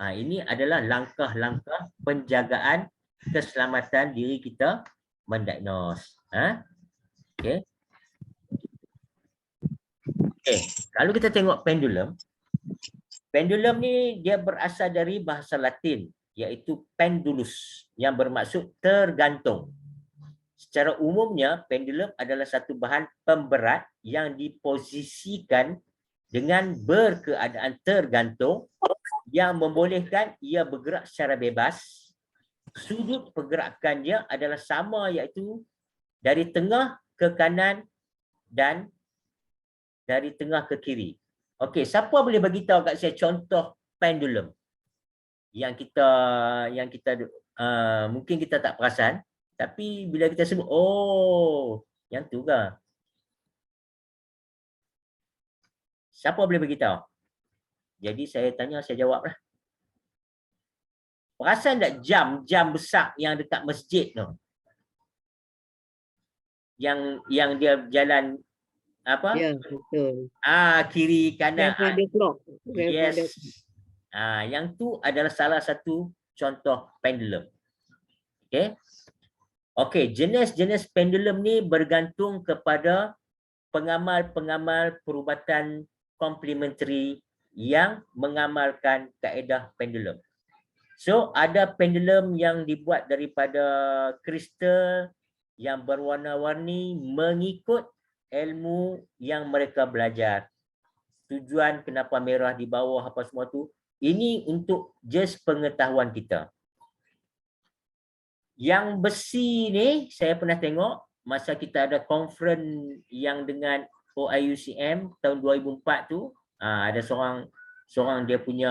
S1: Ini adalah langkah-langkah penjagaan keselamatan diri kita mendiagnose. Okey. Kalau kita tengok pendulum, pendulum ni dia berasal dari bahasa Latin iaitu pendulus yang bermaksud tergantung. Secara umumnya pendulum adalah satu bahan pemberat yang diposisikan dengan berkeadaan tergantung yang membolehkan ia bergerak secara bebas. Sudut pergerakannya adalah sama iaitu dari tengah ke kanan dan dari tengah ke kiri. Okey, siapa boleh bagi tahu kat saya contoh pendulum yang kita mungkin kita tak perasan, tapi bila kita sebut, oh, yang tu ke? Siapa boleh bagi tahu? Jadi saya tanya, saya jawablah. Perasan tak jam besar yang dekat masjid tu? Yang dia jalan apa?
S4: Ya, betul.
S1: Kiri kanan.
S4: Grandfather clock.
S1: Yes. Yang tu adalah salah satu contoh pendulum. Okey, jenis-jenis pendulum ni bergantung kepada pengamal-pengamal perubatan komplementari yang mengamalkan kaedah pendulum. So, ada pendulum yang dibuat daripada kristal yang berwarna-warni mengikut ilmu yang mereka belajar. Tujuan kenapa merah di bawah apa semua tu, ini untuk just pengetahuan kita. Yang besi ni saya pernah tengok masa kita ada conference yang dengan OIUCM tahun 2004 tu, ada seorang dia punya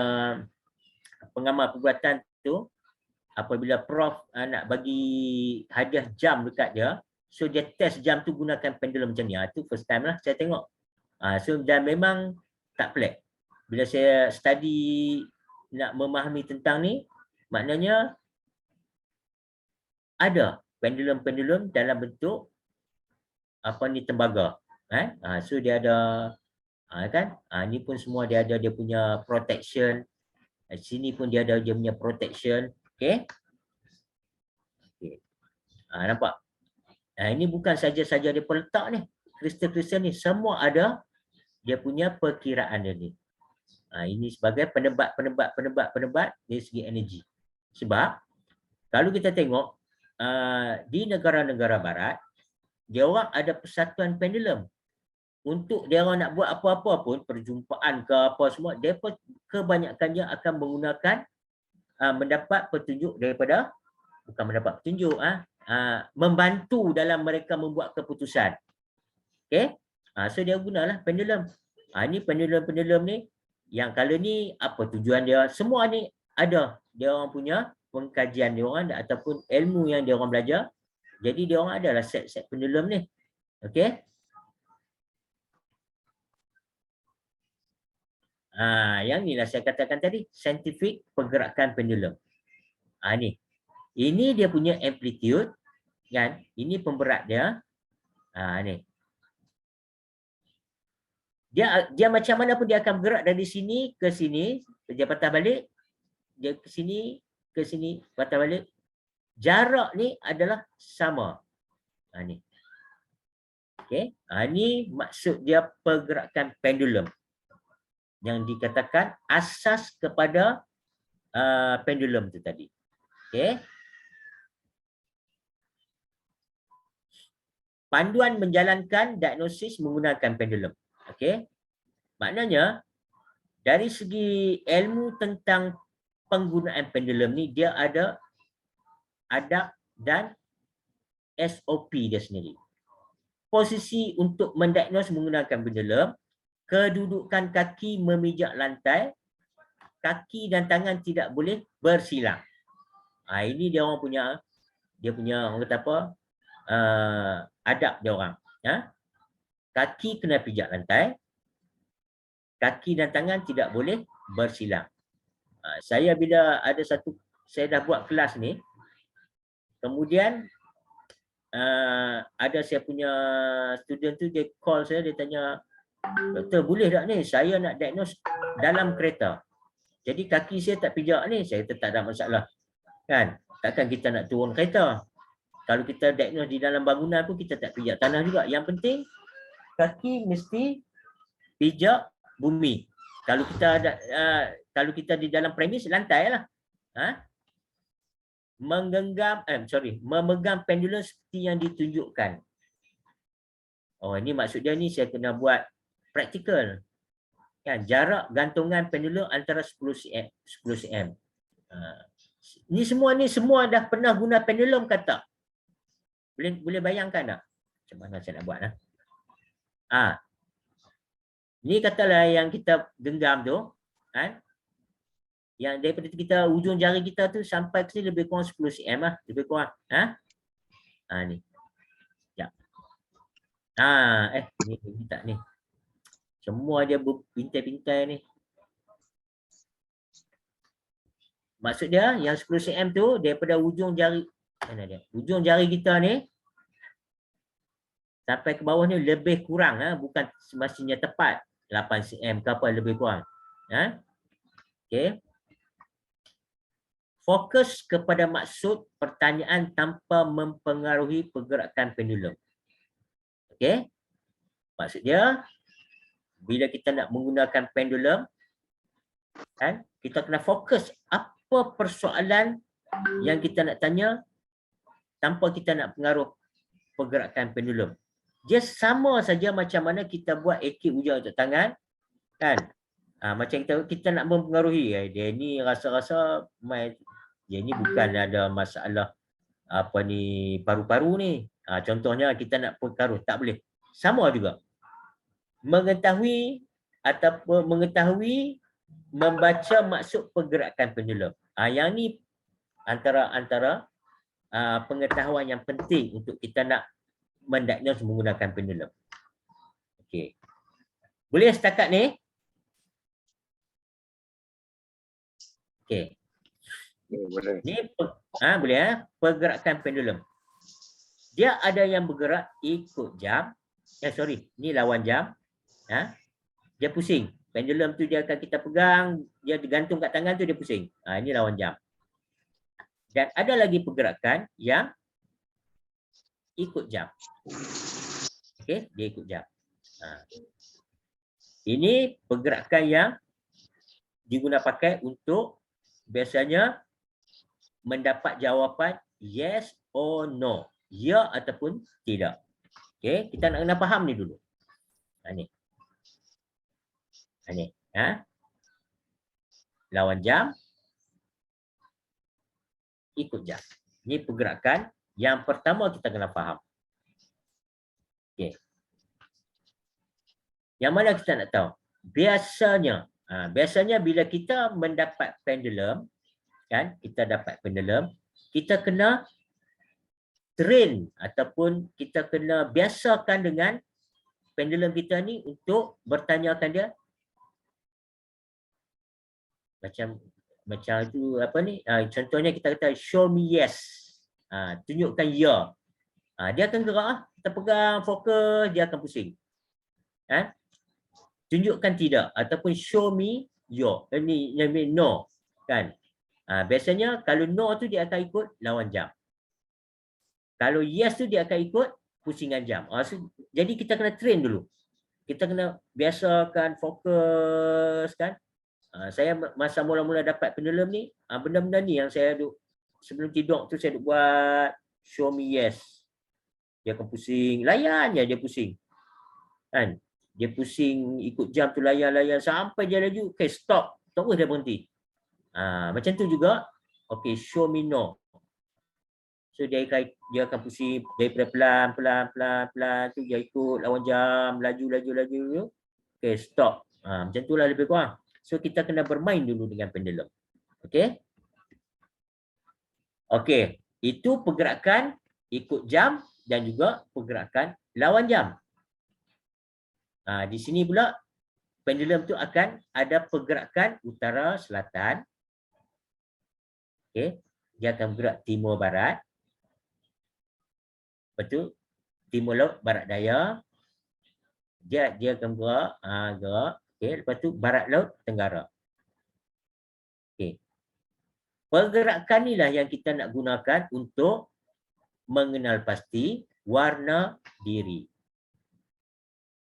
S1: pengamal perubatan tu, apabila prof nak bagi hadiah jam dekat dia, so dia test jam tu gunakan pendulum macam ni. Tu first time lah saya tengok. So dan memang tak pelik. Bila saya study nak memahami tentang ni, maknanya ada pendulum-pendulum dalam bentuk apa ni, tembaga. So dia ada kan? Ni pun semua dia ada dia punya protection. Sini pun dia ada dia punya protection. Okey. Nampak? Ini bukan saja-saja dia peletak ni. Kristal-kristal ni semua ada dia punya perkiraan dia ni. Ini sebagai penebat dari segi energi. Sebab kalau kita tengok di negara-negara barat, dia orang ada persatuan pendulum. Untuk dia orang nak buat apa-apa pun, perjumpaan ke apa semua, dia kebanyakannya akan menggunakan mendapat petunjuk daripada, bukan mendapat petunjuk, membantu dalam mereka membuat keputusan. Okey? So dia gunalah pendulum. Ini pendulum-pendulum ni, yang kala ni apa tujuan dia, semua ni ada dia orang punya pengkajian dia orang ataupun ilmu yang dia orang belajar. Jadi dia orang adalah set-set pendulum ni. Okey? Yang ni lah saya katakan tadi, saintifik pergerakan pendulum. Ni. Ini dia punya amplitude kan? Ini pemberat dia. Ni. Dia macam mana pun dia akan bergerak dari sini ke sini, dia patah balik, dia ke sini, patah balik. Jarak ni adalah sama. Ni. Okey. Ni maksud dia pergerakan pendulum yang dikatakan asas kepada pendulum tu tadi. Okey. Panduan menjalankan diagnosis menggunakan pendulum. Okey. Maknanya dari segi ilmu tentang penggunaan pendulum ni, dia ada adab dan SOP dia sendiri. Posisi untuk mendiagnos menggunakan pendulum, kedudukan kaki memijak lantai, kaki dan tangan tidak boleh bersilang. Ini dia orang punya, orang kata apa, adab dia orang. Kaki kena pijak lantai, kaki dan tangan tidak boleh bersilang. Saya bila ada saya dah buat kelas ni, kemudian ada saya punya student tu, dia call saya, dia tanya, doktor boleh tak ni, saya nak diagnose dalam kereta, jadi kaki saya tak pijak ni. Saya kata tak ada masalah kan, takkan kita nak turun kereta, kalau kita diagnose di dalam bangunan pun kita tak pijak tanah juga, yang penting kaki mesti pijak bumi. Kalau kita ada kalau kita di dalam premis, lantai lah. Memegang pendulum seperti yang ditunjukkan. Ini maksud dia ni, saya kena buat praktikal. Kan, jarak gantungan pendulum antara 10 cm. Ni semua dah pernah guna pendulum ke tak? Boleh bayangkan tak? Macam mana saya nak buat lah. Ni katalah yang kita genggam tu, kan? Yang daripada kita ujung jari kita tu sampai ke sini lebih kurang 10 cm lah, lebih kurang. Ni. Sekejap. Ni tak ni. Semua dia berpintai-pintai ni. Maksud dia yang 10 cm tu daripada ujung jari, mana dia? Ujung jari kita ni sampai ke bawah ni lebih kurang, bukan semestinya tepat 8 cm ke apa, lebih kurang. Okey. Fokus kepada maksud pertanyaan tanpa mempengaruhi pergerakan pendulum. Okey. Maksud dia, bila kita nak menggunakan pendulum, kan, kita kena fokus apa persoalan yang kita nak tanya tanpa kita nak pengaruh pergerakan pendulum. Dia sama saja macam mana kita buat akid hujung untuk tangan, kan? Macam kita nak mempengaruhi, dia ni rasa-rasa dia ni bukan ada masalah apa ni paru-paru ni. Contohnya kita nak pengaruh, tak boleh. Sama juga. Mengetahui ataupun membaca maksud pergerakan pendulum. Yang ni antara pengetahuan yang penting untuk kita nak mendiagnos menggunakan pendulum. Okey. Boleh setakat ni? Okey.
S4: Boleh.
S1: Ni boleh pergerakan pendulum. Dia ada yang bergerak ikut jam. Ni lawan jam. Dia pusing. Pendulum tu dia akan kita pegang, dia digantung kat tangan tu, dia pusing. Ini lawan jam. Dan ada lagi pergerakan yang ikut jam. Okey, dia ikut jam. Ini pergerakan yang digunakan pakai untuk biasanya mendapat jawapan yes or no. Ya ataupun tidak. Okey, kita nak kena faham ni dulu. Ni. Lawan jam, ikut jam. Ini pergerakan yang pertama kita kena faham. Okey. Yang mana kita nak tahu? Biasanya bila kita mendapat pendulum, kan, kita dapat pendulum, kita kena train ataupun kita kena biasakan dengan pendulum kita ni untuk bertanyakan dia macam tu apa ni, contohnya kita kata show me yes, tunjukkan ya, dia akan gerak, kita pegang fokus, dia akan pusing. Tunjukkan tidak ataupun show me yo, ni no, kan. Biasanya kalau no tu dia akan ikut lawan jam, kalau yes tu dia akan ikut pusingan jam. Jadi kita kena train dulu, kita kena biasakan fokus, kan. Saya masa mula-mula dapat pendulum ni, benda-benda ni yang saya duk sebelum tidur tu saya duk buat show me yes. Dia akan pusing, layan je dia pusing. Kan? Dia pusing ikut jam tu, layan sampai dia laju, okay stop. Terus dia berhenti. Macam tu juga, okay show me no. So dia akan pusing daripada pelan tu dia ikut lawan jam, laju. Okay stop. Macam tu lah lebih kurang. So kita kena bermain dulu dengan pendulum. Okay. Okay. Itu pergerakan ikut jam dan juga pergerakan lawan jam. Di sini pula pendulum tu akan ada pergerakan utara selatan. Okay. Dia akan bergerak timur barat. Betul. Timur laut barat daya. Dia akan gerak. Okay. Lepas tu barat laut tenggara. Okay. Pergerakan inilah yang kita nak gunakan untuk mengenal pasti warna diri.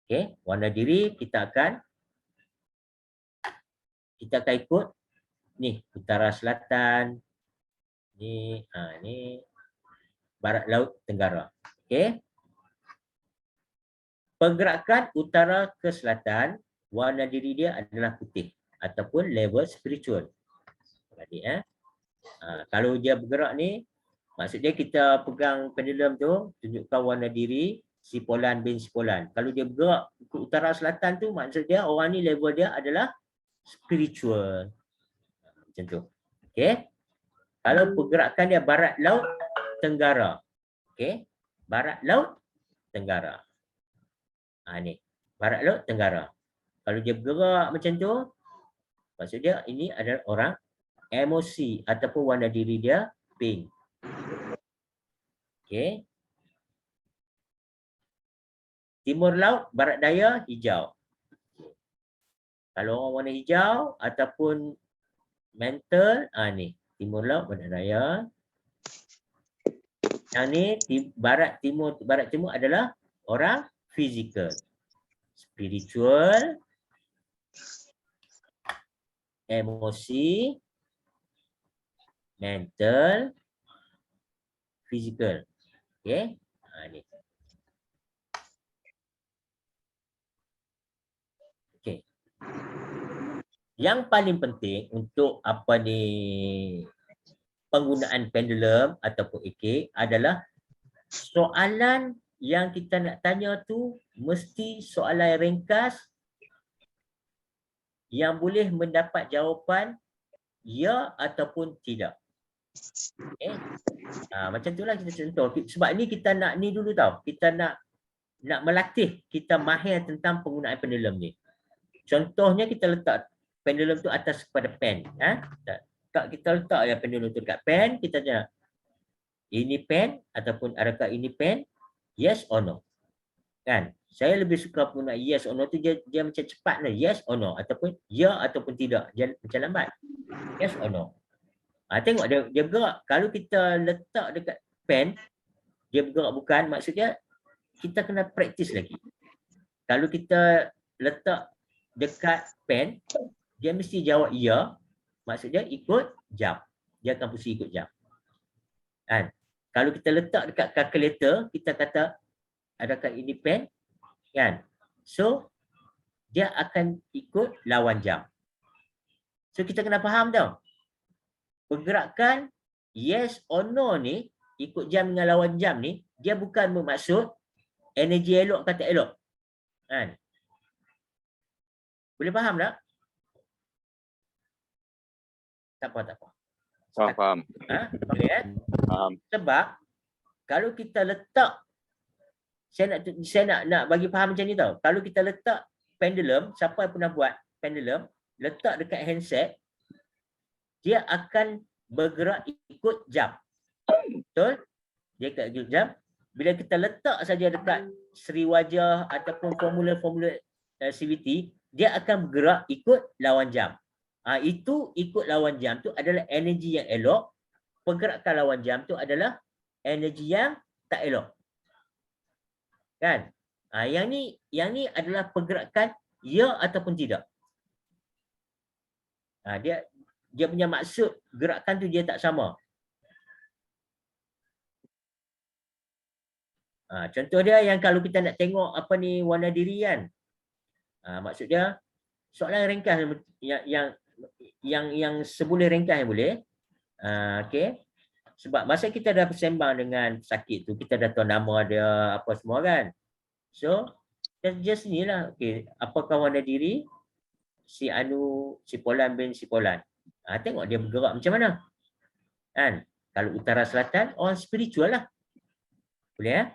S1: Okay. Warna diri kita akan ikut ni utara selatan. Ni barat laut tenggara. Okay. Pergerakan utara ke selatan, warna diri dia adalah putih ataupun level spiritual. Kalau dia bergerak ni, maksudnya kita pegang pendulum tu, tunjukkan warna diri, sipolan bin sipolan. Kalau dia bergerak ke utara selatan tu, maksudnya orang ni level dia adalah spiritual. Macam tu. Okay. Kalau pergerakan dia barat laut tenggara. Okay. Barat laut tenggara. Ni. Barat laut tenggara. Kalau dia bergerak macam tu, maksudnya ini adalah orang emosi ataupun warna diri dia pink. Okay. Timur laut, barat daya, hijau. Kalau orang warna hijau ataupun mental, ni. Timur laut, barat daya. Yang ni, barat timur adalah orang fizikal. Spiritual. Emosi. Mental. Fizikal. Okay. Ni. Okay. Yang paling penting untuk penggunaan pendulum ataupun AK adalah soalan yang kita nak tanya tu mesti soalan ringkas yang boleh mendapat jawapan ya ataupun tidak. Okay. Macam itulah kita contoh. Sebab ni kita nak ni dulu tau. Kita nak melatih kita mahir tentang penggunaan pendulum ni. Contohnya kita letak pendulum tu atas kepada pen. Kita letak ya pendulum tu dekat pen, kita tanya ini pen ataupun adakah ini pen? Yes or no? Kan? Saya lebih suka penggunaan yes or no tu dia macam cepat lah. Yes or no ataupun ya ataupun tidak. Dia macam lambat. Yes or no? Tengok dia bergerak. Kalau kita letak dekat pen, dia bergerak bukan, maksudnya kita kena praktis lagi. Kalau kita letak dekat pen, dia mesti jawab ya, maksudnya ikut jam. Dia akan pusing ikut jam. Kan? Kalau kita letak dekat kalkulator, kita kata adakah ini pen? Kan? So, dia akan ikut lawan jam. So, kita kena faham tau. Pergerakan yes or no ni, ikut jam dengan lawan jam ni, dia bukan bermaksud energi elok kata elok. Kan? Boleh faham tak? Tak apa.
S4: Faham.
S1: Boleh
S4: Faham.
S1: Sebab kalau kita letak, saya nak bagi faham macam ni tau. Kalau kita letak pendulum, siapa yang pernah buat pendulum, letak dekat handset, dia akan bergerak ikut jam. Betul? Dia ikut jam. Bila kita letak saja dekat seri wajah ataupun formula-formula CVT, dia akan bergerak ikut lawan jam. Itu ikut lawan jam tu adalah energi yang elok. Pergerakan lawan jam tu adalah energi yang tak elok. Kan? Yang ni adalah pergerakan ya ataupun tidak. Dia punya maksud gerakan tu dia tak sama. Contoh dia yang kalau kita nak tengok warna diri kan. Maksud dia soalan ringkas yang seboleh ringkas yang boleh. Okey. Sebab masa kita dah bersembang dengan pesakit tu, kita dah tahu nama dia apa semua kan. So just inilah, okey, apakah warna diri si Anu, si Polan bin si Polan. Tengok dia bergerak macam mana. Kan? Kalau utara selatan, orang spiritual lah. Boleh ya?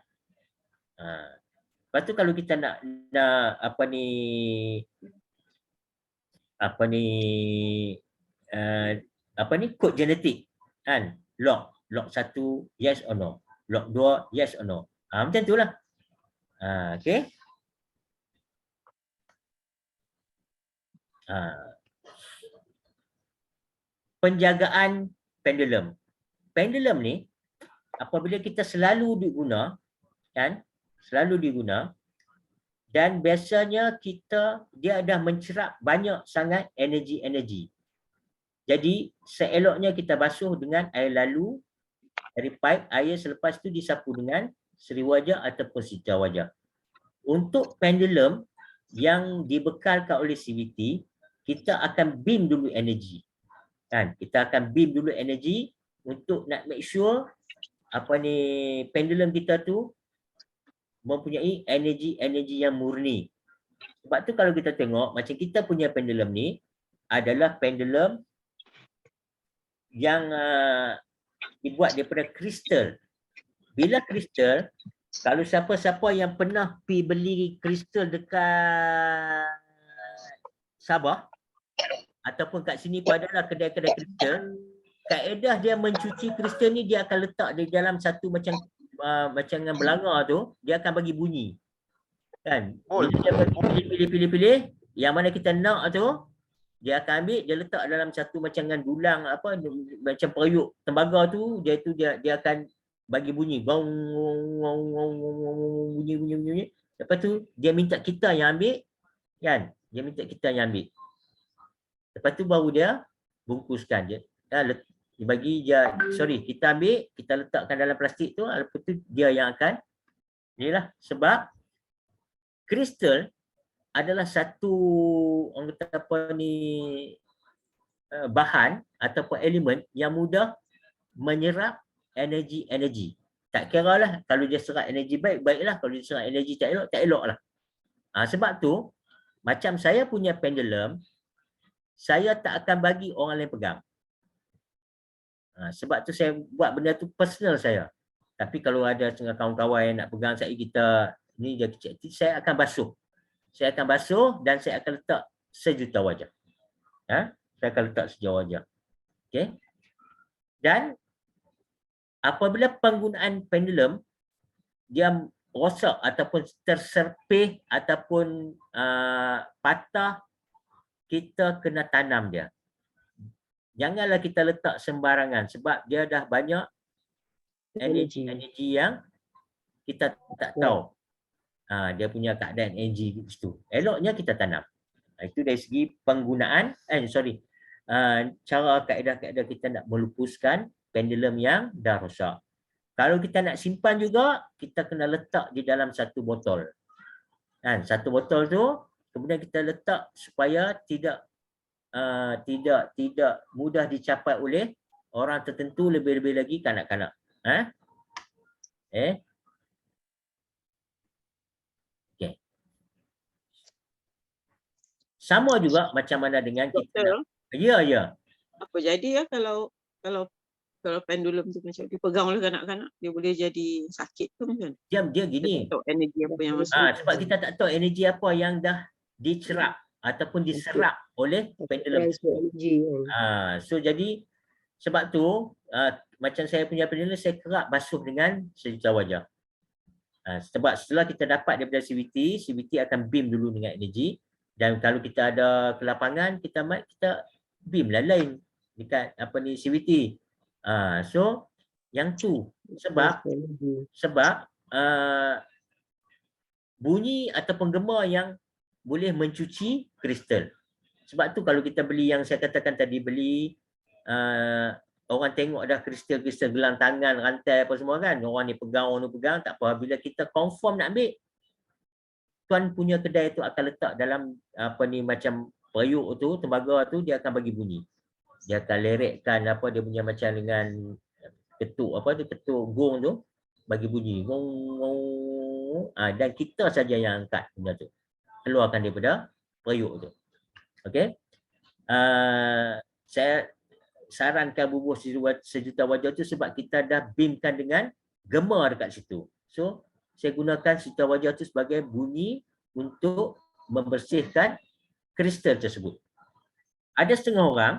S1: Lepas tu kalau kita nak apa ni kod genetik kan, log 1 yes or no, log 2 yes or no, macam tu lah. Okay. Penjagaan pendulum. Pendulum ni apabila kita selalu diguna kan, dan biasanya dia dah mencerap banyak sangat energi. Jadi seeloknya kita basuh dengan air lalu dari pipe, air selepas tu disapu dengan seri wajah ataupun sita wajah. Untuk pendulum yang dibekalkan oleh CVT, kita akan beam dulu energi. Kan? Kita akan beam dulu energi untuk nak make sure pendulum kita tu mempunyai energi yang murni. Sebab tu kalau kita tengok macam kita punya pendulum ni adalah pendulum yang dibuat daripada kristal. Bila kristal, kalau siapa-siapa yang pernah pergi beli kristal dekat Sabah ataupun kat sini pun adalah kedai-kedai kristal, kaedah dia mencuci kristal ni, dia akan letak di dalam satu macam dengan belanga tu, dia akan bagi bunyi. Kan? Bila dia pilih, yang mana kita nak tu, dia akan ambil, dia letak dalam satu macam dengan dulang macam periuk tembaga tu, dia akan bagi bunyi. Bunyi. Lepas tu dia minta kita yang ambil, kan? Dia minta kita yang ambil. Lepas tu baru dia bungkuskan je. Kita ambil, kita letakkan dalam plastik tu, lepas tu dia yang akan, inilah sebab kristal adalah satu orang kata bahan ataupun elemen yang mudah menyerap energi. Tak kira lah kalau dia serap energi baiklah, kalau dia serap energi tak elok lah. Sebab tu macam saya punya pendulum, saya tak akan bagi orang lain pegang. Sebab tu saya buat benda tu personal saya. Tapi kalau ada kawan-kawan yang nak pegang kita ni dia kecil, saya akan basuh. Saya akan basuh dan saya akan letak sejuta wajah. Saya akan letak sejuta wajah. Okey. Dan apabila penggunaan pendulum dia rosak ataupun terserpih ataupun patah, kita kena tanam dia. Janganlah kita letak sembarangan sebab dia dah banyak energi yang kita tak tahu. Dia punya keadaan energi itu. Eloknya kita tanam. Itu dari segi penggunaan, cara kaedah-kaedah kita nak melupuskan pendulum yang dah rosak. Kalau kita nak simpan juga, kita kena letak di dalam satu botol. Satu botol tu, kemudian kita letak supaya tidak mudah dicapai oleh orang tertentu, lebih-lebih lagi kanak-kanak. Okay. Sama juga macam mana dengan kita. Ya.
S2: Apa jadi kalau pendulum tu macam dipegang oleh kanak-kanak, dia boleh jadi sakit ke macam?
S1: Dia gini.
S2: Kita tak tahu energi apa yang masuk.
S1: Sebab kita tak tahu energi apa yang dah dicerap ataupun diserap oleh pendulum. So jadi sebab tu macam saya punya pendulum, saya kerap basuh dengan sejuta wajah. Sebab setelah kita dapat daripada CVT akan beam dulu dengan energi, dan kalau kita ada kelapangan, kita beam lah lain dekat CVT. So yang tu sebab bunyi ataupun gema yang boleh mencuci kristal. Sebab tu kalau kita beli yang saya katakan tadi, orang tengok dah kristal gelang tangan, rantai apa semua kan, orang ni pegang, tak apa. Bila kita confirm nak ambil, tuan punya kedai tu akan letak dalam apa ni macam periuk tu, tembaga tu, dia akan bagi bunyi. Dia akan lerekkan apa dia punya macam dengan ketuk apa tu, ketuk gong tu bagi bunyi. Gong gong. Dan kita saja yang angkat benda tu. Keluarkan daripada periuk tu. Okey. Saya sarankan bubuh sejuta wajah tu sebab kita dah beamkan dengan gema dekat situ. So, saya gunakan sejuta wajah tu sebagai bunyi untuk membersihkan kristal tersebut. Ada setengah orang,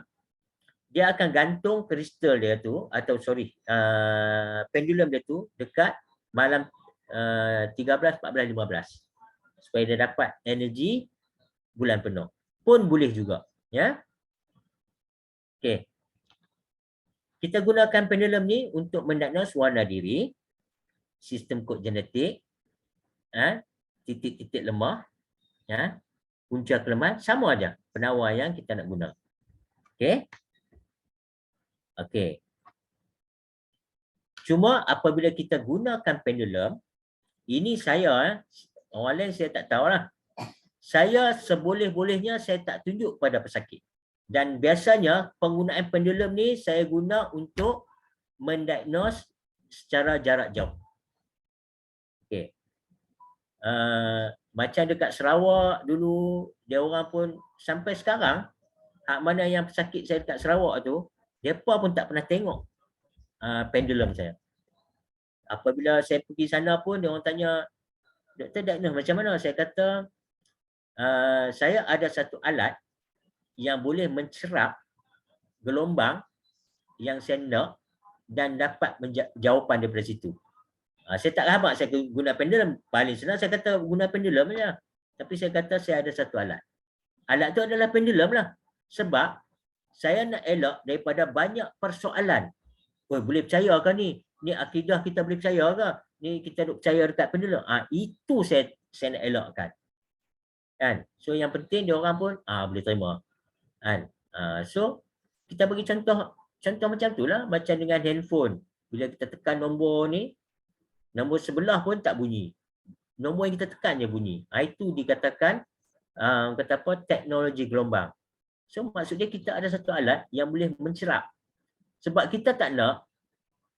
S1: dia akan gantung kristal dia tu, atau pendulum dia tu dekat malam 13, 14, 15. Supaya dia dapat energi bulan penuh. Pun boleh juga. Ya. Okey. Kita gunakan pendulum ni untuk mendiagnose warna diri, sistem kod genetik, titik-titik lemah, punca kelemahan, sama aja penawar yang kita nak guna. Okey. Okey. Cuma apabila kita gunakan pendulum, ini saya, orang lain saya tak tahulah. Saya seboleh-bolehnya saya tak tunjuk pada pesakit. Dan biasanya penggunaan pendulum ni saya guna untuk mendiagnose secara jarak jauh. Okey. Macam dekat Sarawak dulu, dia orang pun sampai sekarang, hak mana yang pesakit saya dekat Sarawak tu, mereka pun tak pernah tengok pendulum saya. Apabila saya pergi sana pun, dia orang tanya, doktor diagnose macam mana? Saya kata, saya ada satu alat yang boleh mencerap gelombang yang saya nak dan dapat jawapan daripada situ. Saya tak lama saya guna pendulum. Paling senang saya kata guna pendulum saja. Tapi saya kata saya ada satu alat. Alat tu adalah pendulum lah. Sebab saya nak elak daripada banyak persoalan. Boleh percaya ke ni? Ni akidah kita boleh percaya ke? Ni kita duk percaya dekat pendulum. Itu saya nak elakkan. Kan? So yang penting dia orang pun boleh terima. Kan? So kita bagi contoh macam tu lah, macam dengan handphone. Bila kita tekan nombor ni, nombor sebelah pun tak bunyi. Nombor yang kita tekan je bunyi. Itu dikatakan kata apa, teknologi gelombang. So maksudnya kita ada satu alat yang boleh mencerap. Sebab kita tak nak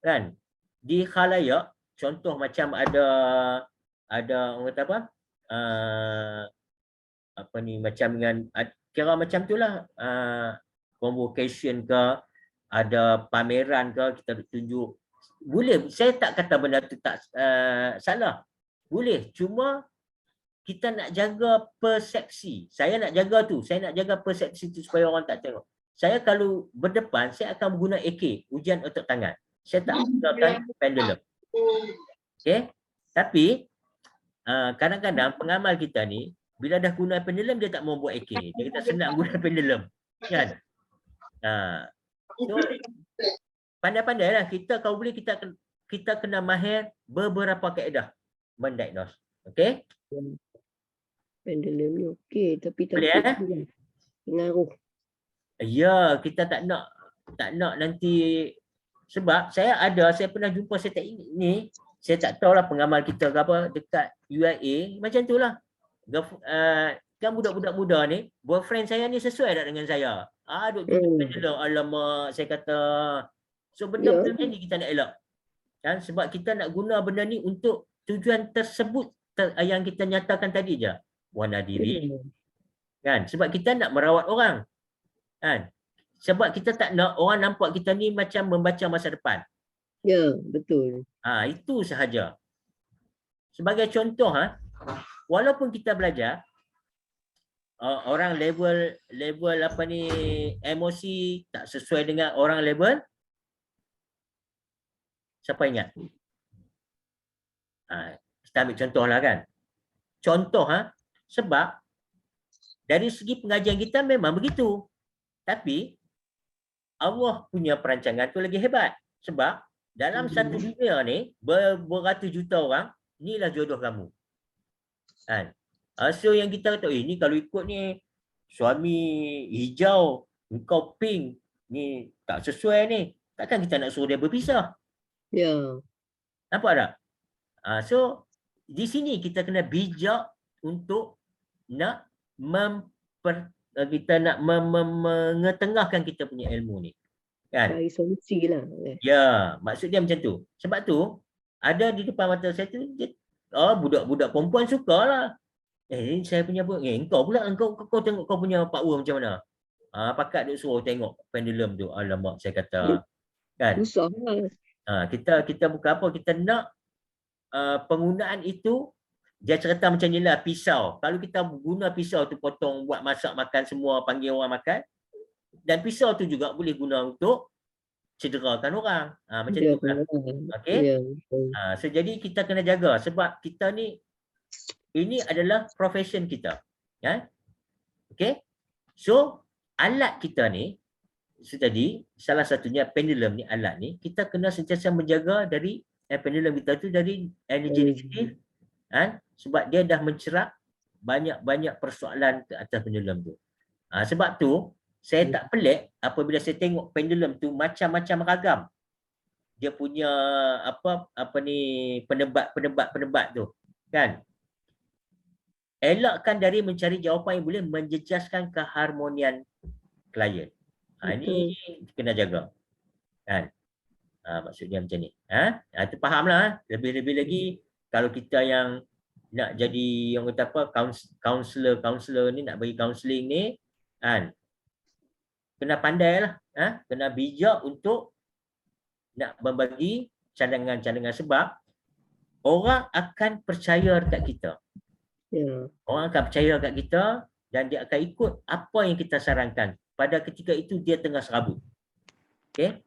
S1: kan di khalayak, contoh macam ada orang kata apa ni, macam dengan kira macam itulah, convocation ke, ada pameran ke, kita tunjuk. Boleh, saya tak kata benda tu tak salah. Boleh, cuma kita nak jaga persepsi. Saya nak jaga tu, saya nak jaga persepsi tu supaya orang tak tengok. Saya kalau berdepan, saya akan guna AK, ujian otot tangan. Saya tak gunakan pendulum. Okey? Tapi kadang-kadang pengamal kita ni, bila dah guna pendulum, dia tak mau buat AK. Dia kata senang guna pendulum. Kan? So, pandai-pandai lah. Kita kalau boleh, kita kena mahir beberapa kaedah mendiagnose. Okey?
S4: Pendulum ni okey, tapi
S1: boleh,
S4: takut pengaruh.
S1: Ya, kita tak nak nanti, sebab saya pernah jumpa, saya tak ingat ni, saya tak tahulah pengamal kita ke apa dekat UIA macam itulah. Kan budak-budak muda ni, boyfriend saya ni sesuai tak dengan saya. Duk pendulum, alamak, saya kata. So benda-benda ni kita nak elak. Kan, sebab kita nak guna benda ni untuk tujuan tersebut yang kita nyatakan tadi je. Warna diri. Kan, sebab kita nak merawat orang. Kan? Sebab kita tak nak orang nampak kita ni macam membaca masa depan.
S4: Ya, betul.
S1: Itu sahaja. Sebagai contoh, walaupun kita belajar, orang level apa ni, emosi tak sesuai dengan orang level, siapa ingat? Kita ambil contoh lah kan. Contoh, sebab dari segi pengajian kita memang begitu. Tapi Allah punya perancangan tu lagi hebat. Sebab dalam satu dunia ni, beratus juta orang, inilah jodoh kamu. Kan? So yang kita kata, ni kalau ikut ni, suami hijau, engkau pink, ni tak sesuai ni. Takkan kita nak suruh dia berpisah?
S4: Ya.
S1: Nampak tak? So di sini kita kena bijak untuk nak kita nak mengetengahkan kita punya ilmu ni. Kan?
S4: Cari solusi lah.
S1: Ya, maksud dia macam tu. Sebab tu, ada di depan mata saya tu, budak-budak perempuan sukalah. Ini saya punya apa? Engkau pula, kau tengok kau punya power macam mana? Pakat duk suruh tengok pendulum tu. Alamak, saya kata. Kan?
S4: Susah lah.
S1: Kita bukan apa, kita nak penggunaan itu, dia cerita macam ni lah, pisau. Kalau kita guna pisau tu potong, buat masak makan semua, panggil orang makan. Dan pisau tu juga boleh guna untuk cederakan orang. Macam tu lah. Okay? So jadi kita kena jaga sebab kita ni, ini adalah profession kita. Ya? Okay? So, alat kita ni, tadi salah satunya pendulum ni, alat ni, kita kena sentiasa menjaga dari pendulum kita tu dari energi negatif. Sebab dia dah mencerap banyak-banyak persoalan ke atas pendulum tu. Sebab tu, saya tak pelik apabila saya tengok pendulum tu macam-macam ragam. Dia punya penebat tu. Kan? Elakkan dari mencari jawapan yang boleh menjejaskan keharmonian klien. Ini kena jaga. Kan? Maksud dia macam ni. Itu fahamlah. Lebih-lebih lagi kalau kita yang nak jadi yang kata apa, counselor ni, nak bagi counselling ni, kan? Kena pandai lah, kena bijak untuk nak membagi cadangan-cadangan sebab orang akan percaya dekat kita. Orang akan percaya dekat kita dan dia akan ikut apa yang kita sarankan. Pada ketika itu dia tengah serabut. Okay?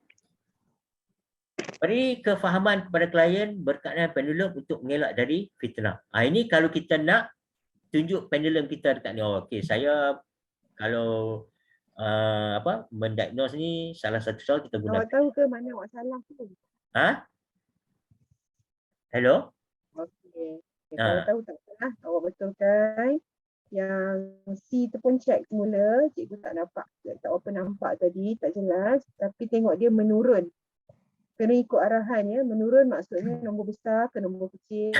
S1: Beri kefahaman kepada klien berkaitan pendulum untuk mengelak dari fitnah. Ini kalau kita nak tunjuk pendulum kita dekat ni. Okey, saya kalau mendiagnose ni salah satu soal kita guna.
S5: Awak tahu ke mana awak salah tu?
S1: Hello?
S5: Okey. Awak tahu tak salah, awak betulkan yang C tu pun check semula, cikgu tak nampak, tak apa nampak tadi, tak jelas, tapi tengok dia menurun. Kena ikut arahan ya, menurun maksudnya nombor besar ke nombor kecil.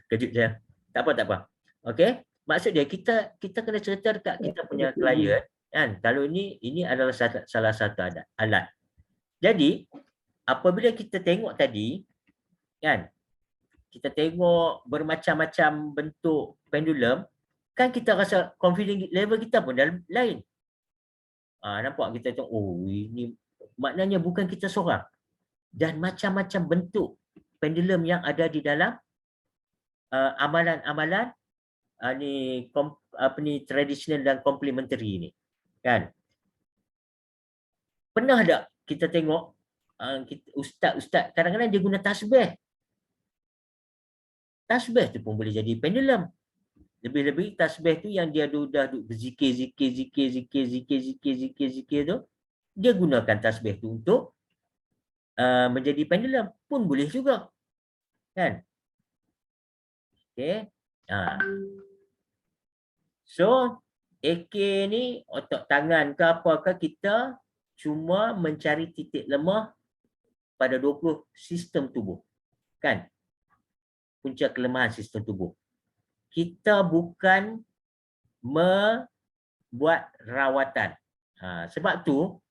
S1: Kejut saya. Tak apa. Okey. Maksud dia kita kena cerita dekat kita punya klien kan. Kalau ini adalah salah satu alat. Jadi apabila kita tengok tadi kan, kita tengok bermacam-macam bentuk pendulum, kan kita rasa confidence level kita pun dah lain. Nampak kita tengok, ini maknanya bukan kita seorang. Dan macam-macam bentuk pendulum yang ada di dalam amalan-amalan ni tradisional dan komplementari ni. Kan? Pernah tak kita tengok ustaz-ustaz kadang-kadang dia guna tasbih. Tasbih tu pun boleh jadi pendulum. Lebih-lebih tasbih tu yang dia dah berzikir tu, dia gunakan tasbih tu untuk menjadi pendulum pun boleh juga. Kan? Okey. So, AK ni otak tangan ke apakah kita cuma mencari titik lemah pada 20 sistem tubuh. Kan? Punca kelemahan sistem tubuh. Kita bukan membuat rawatan. Sebab tu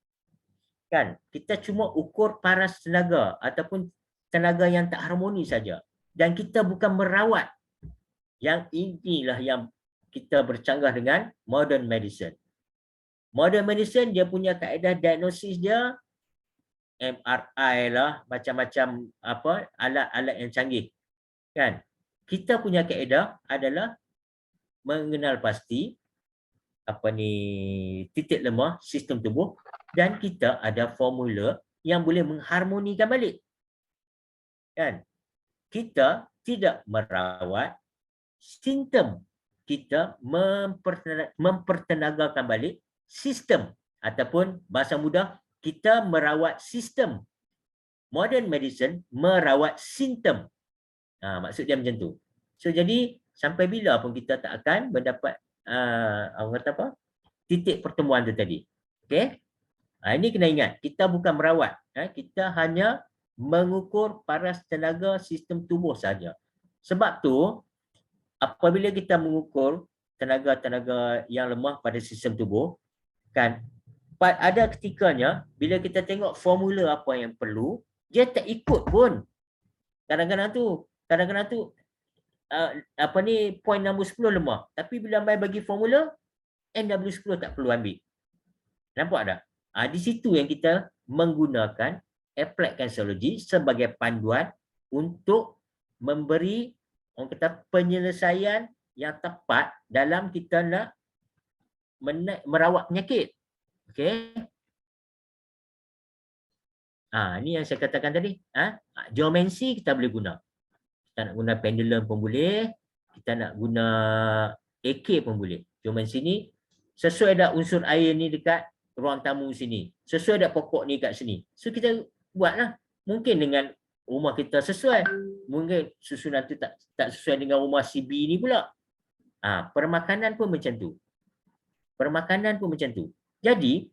S1: kan kita cuma ukur paras tenaga ataupun tenaga yang tak harmoni saja. Dan kita bukan merawat. Yang inilah yang kita bercanggah dengan modern medicine. Modern medicine dia punya kaedah diagnosis dia MRI lah, macam-macam alat-alat yang canggih. Kan? Kita punya kaedah adalah mengenal pasti titik lemah sistem tubuh dan kita ada formula yang boleh mengharmonikan balik. Kan? Kita tidak merawat simptom, kita mempertenagakan balik sistem ataupun bahasa mudah kita merawat sistem. Modern medicine merawat simptom. Maksud dia macam tu. So jadi sampai bila pun kita tak akan mendapat titik pertemuan tu tadi. Okey? Ini kena ingat, kita bukan merawat, kita hanya mengukur paras tenaga sistem tubuh saja. Sebab tu apabila kita mengukur tenaga-tenaga yang lemah pada sistem tubuh, kan, ada ketikanya bila kita tengok formula apa yang perlu, dia tak ikut pun. Kadang-kadang tu point nombor 10 lemah, tapi bila mai bagi formula NW10 tak perlu ambil. Nampak tak? Di situ yang kita menggunakan applied kinesiology sebagai panduan untuk memberi orang kata penyelesaian yang tepat dalam kita nak merawat penyakit. Okey. Ni yang saya katakan tadi. Geomancy kita boleh guna. Kita nak guna pendulum pun boleh. Kita nak guna AK pun boleh. Geomancy ni sesuai dah unsur air ni dekat ruang tamu sini. Sesuai dah pokok ni kat sini. So kita buatlah. Mungkin dengan rumah kita sesuai. Mungkin susunan tu tak sesuai dengan rumah CB ni pula. Permakanan pun macam tu. Jadi,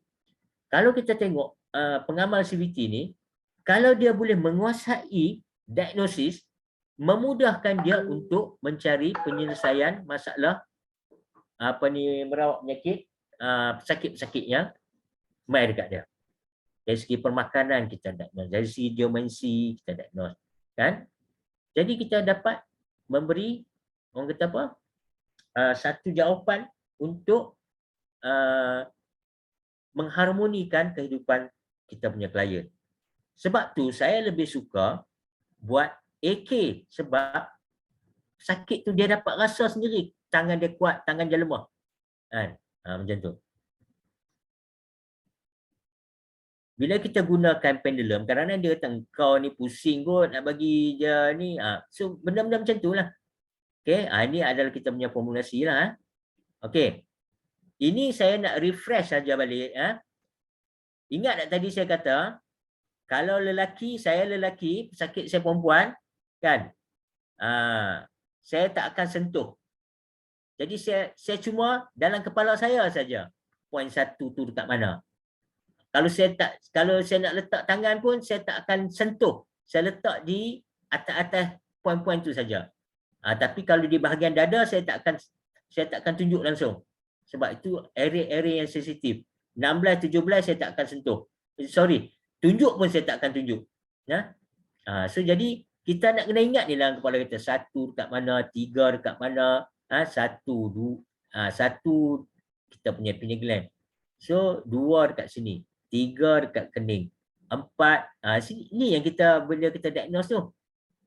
S1: kalau kita tengok pengamal CBT ni, kalau dia boleh menguasai diagnosis, memudahkan dia untuk mencari penyelesaian masalah merawat penyakit, pesakit-pesakit yang mai dekat dia. Dari segi permakanan kita diagnose, dari segi geomancy kita diagnose, kan? Jadi kita dapat memberi orang kata apa? Satu jawapan untuk mengharmonikan kehidupan kita punya klien. Sebab tu saya lebih suka buat AK sebab sakit tu dia dapat rasa sendiri. Tangan dia kuat, tangan dia lemah. Kan? Macam tu. Bila kita gunakan pendulum, kadang-kadang dia kata kau ni pusing kot nak bagi dia ni. So benda-benda macam tu lah. Okay, ini adalah kita punya formulasi lah. Okay. Ini saya nak refresh saja balik. Ingat tak tadi saya kata, kalau saya lelaki, pesakit saya perempuan, kan? Saya tak akan sentuh. Jadi saya cuma dalam kepala saya saja. Poin 1 tu dekat mana. Kalau saya nak letak tangan pun, saya tak akan sentuh. Saya letak di atas poin-poin tu saja. Tapi kalau di bahagian dada, saya tak akan tunjuk langsung. Sebab itu area-area yang sensitif. 16, 17 saya tak akan sentuh. Sorry, tunjuk pun saya tak akan tunjuk. So jadi kita nak kena ingat ni dalam kepala kita. 1 dekat mana, 3 dekat mana, 1, 2, 1 kita punya pineal gland. So 2 dekat sini, 3 dekat kening, 4 sini. Ni yang bila kita diagnose tu.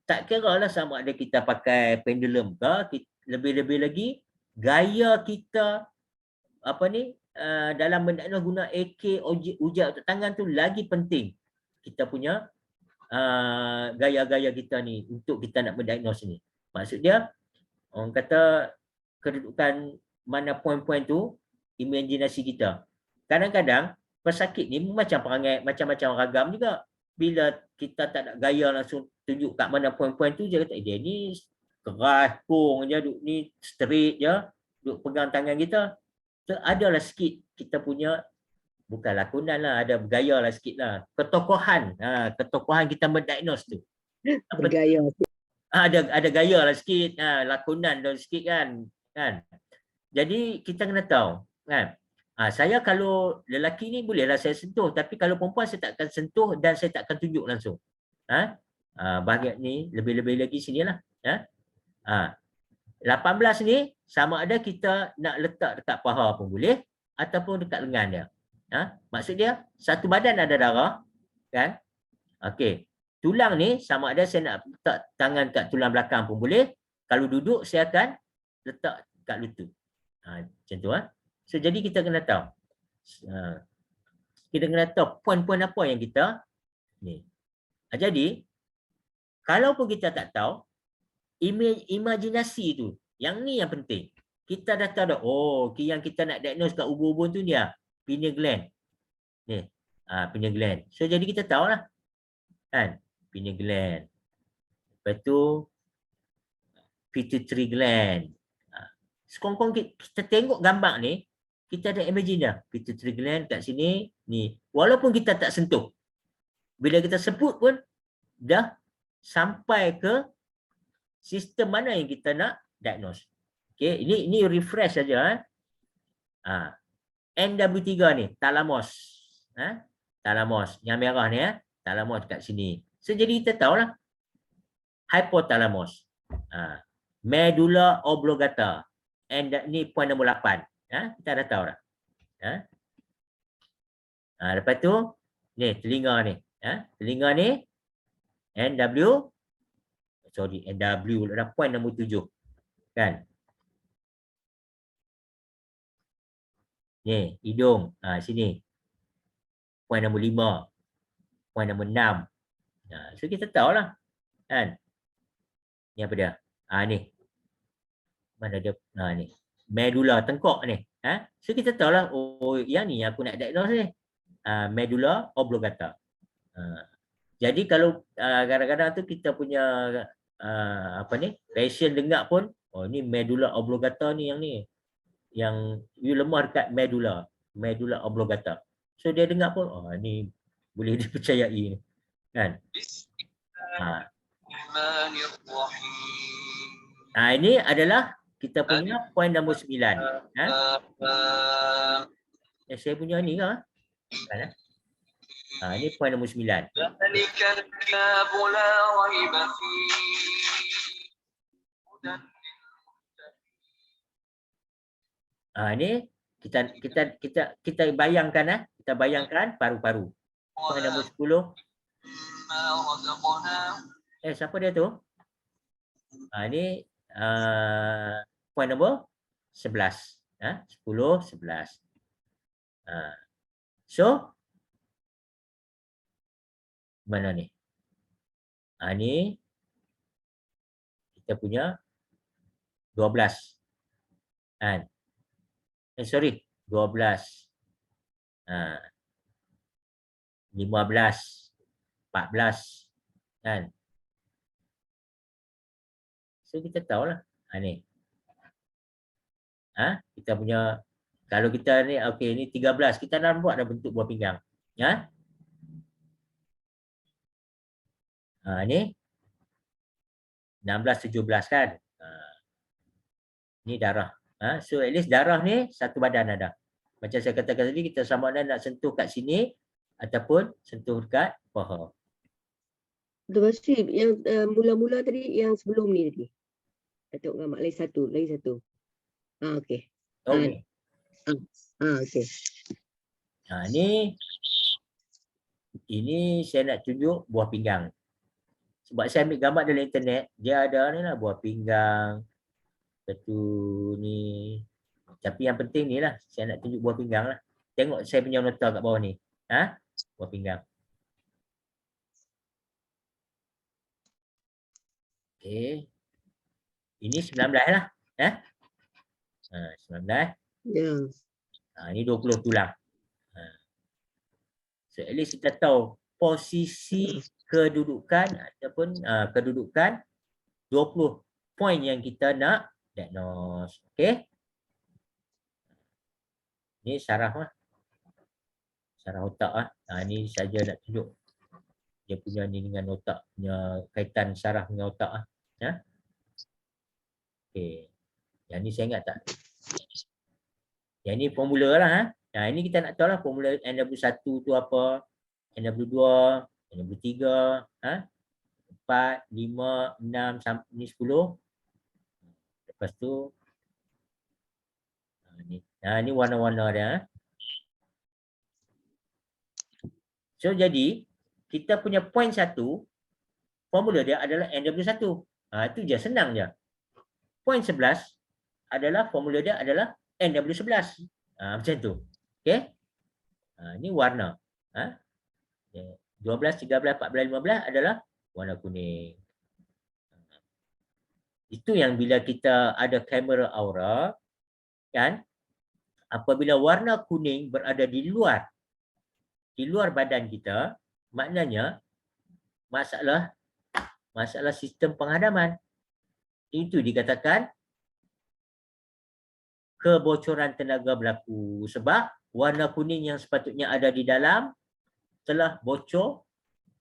S1: Tak kira lah sama ada kita pakai pendulum ke, lebih-lebih lagi gaya kita dalam mendiagnose guna AK ujak untuk tangan tu lagi penting. Kita punya gaya-gaya kita ni untuk kita nak mendiagnose ni. Maksud dia orang kata kedudukan mana poin-poin tu imajinasi kita. Kadang-kadang pesakit ni macam-macam ragam juga. Bila kita tak nak gaya langsung tunjuk kat mana poin-poin tu, dia kata dia ni keras pung je, duk ni straight je, duk pegang tangan kita. So, adalah sikit kita punya, bukan lakonan lah, ada bergaya lah sikit lah. Ketokohan kita mendiagnose tu.
S4: Bergaya.
S1: Ada gaya lah sikit, lakonan dah sikit kan. Jadi kita kena tahu kan. Saya kalau lelaki ni bolehlah saya sentuh, tapi kalau perempuan saya tak akan sentuh dan saya tak akan tunjuk langsung. Bahagian ni lebih-lebih lagi sinilah. 18 ni sama ada kita nak letak dekat paha pun boleh ataupun dekat lengan dia. Maksud dia satu badan ada darah kan. Okey. Tulang ni sama ada saya nak letak tangan kat tulang belakang pun boleh. Kalau duduk saya akan letak kat lutut. Macam tu So jadi kita kena tahu. Kita kena tahu poin-poin apa yang kita ni. Jadi kalau pun kita tak tahu, imajinasi tu, yang ni yang penting. Kita dah tahu dah, yang kita nak diagnose kat ubun-ubun tu dia, pineal gland. Ni, pineal gland. So jadi kita tahulah. Kan? Pineal gland. Lepas tu, pituitary gland. Sekongkong kita tengok gambar ni, kita ada imagine dah. Pituitary gland kat sini, ni. Walaupun kita tak sentuh. Bila kita sebut pun, dah sampai ke sistem mana yang kita nak diagnose. Okey, ini refresh saja. NW3 ni, thalamus. Thalamus. Yang merah ni, thalamus kat sini. So, jadi kita tahulah. Hypothalamus. Medulla oblongata. Ni point nombor 8. Kita dah tahu dah. Lepas tu, ni telinga ni. Telinga ni, NW dah point nombor 7. Kan? Ni, hidung. Sini. Point nombor 5. Point nombor 6. So, kita tahulah. Kan? Ni apa dia? Ni. Mana dia? Ni. Medulla tengkok ni. So, kita tahulah. Oh, yang ni aku nak diagnose ni. Medulla oblongata. Jadi, kalau kadang-kadang tu kita punya patient dengar pun, oh, ni medulla oblongata ni yang ni. Yang you lemah dekat medulla oblongata. So dia dengar pun, oh ni boleh dipercayai. Kan? Ini adalah kita punya point nombor 9. Saya punya ni ke? Kan? Ini point nombor 9. Ini kita bayangkan kita bayangkan paru-paru. Point nombor 10. Siapa dia tu? Ini point nombor 11. 10, 11. So mana ni? Ini kita punya 12. Kan? Sorry, 12. 15. 14. Kan? So kita tahulah. Ni. Kita punya, kalau kita ni, okey, ni 13. Kita dah buat dah bentuk buah pinggang. Ni 16, 17 kan? Ni darah. So at least darah ni satu badan ada. Macam saya katakan tadi, kita sama ada nak sentuh kat sini ataupun sentuh dekat paha.
S4: Dr. Basri, yang mula-mula tadi, yang sebelum ni tadi. Saya tengok gambar lagi satu. Okey.
S1: Okey.
S4: Okey.
S1: Ini saya nak tunjuk buah pinggang. Sebab saya ambil gambar dalam internet, dia ada ni lah buah pinggang. Satu ni. Tapi yang penting ni lah, saya nak tunjuk buah pinggang lah. Tengok saya punya nota kat bawah ni. Buah pinggang. Okey. Ini 19 lah. 19. Ini 20 tulang. So at least kita tahu posisi kedudukan ataupun kedudukan 20 poin yang kita nak diagnose. Okey. Ini syaraf lah. Syaraf otak lah. Ini saja nak tunjuk. Dia punya ni dengan otak punya kaitan syaraf dengan otak lah. Okey. Yang ni saya ingat tak? Yang ni formula lah. Ini kita nak tahu lah formula NW1 tu apa. NW2, NW3, 4, 5, 6, ni 10. Lepas tu ni warna-warna dia. So jadi kita punya point 1 formula dia adalah NW1. Itu je, senang je. Point 11 adalah formula dia adalah NW11. Macam tu. Okey. Ini warna. 12, 13, 14, 15 adalah warna kuning. Itu yang bila kita ada kamera aura, kan? Apabila warna kuning berada di luar badan kita, maknanya masalah sistem penghadaman. Itu dikatakan kebocoran tenaga berlaku sebab warna kuning yang sepatutnya ada di dalam telah bocor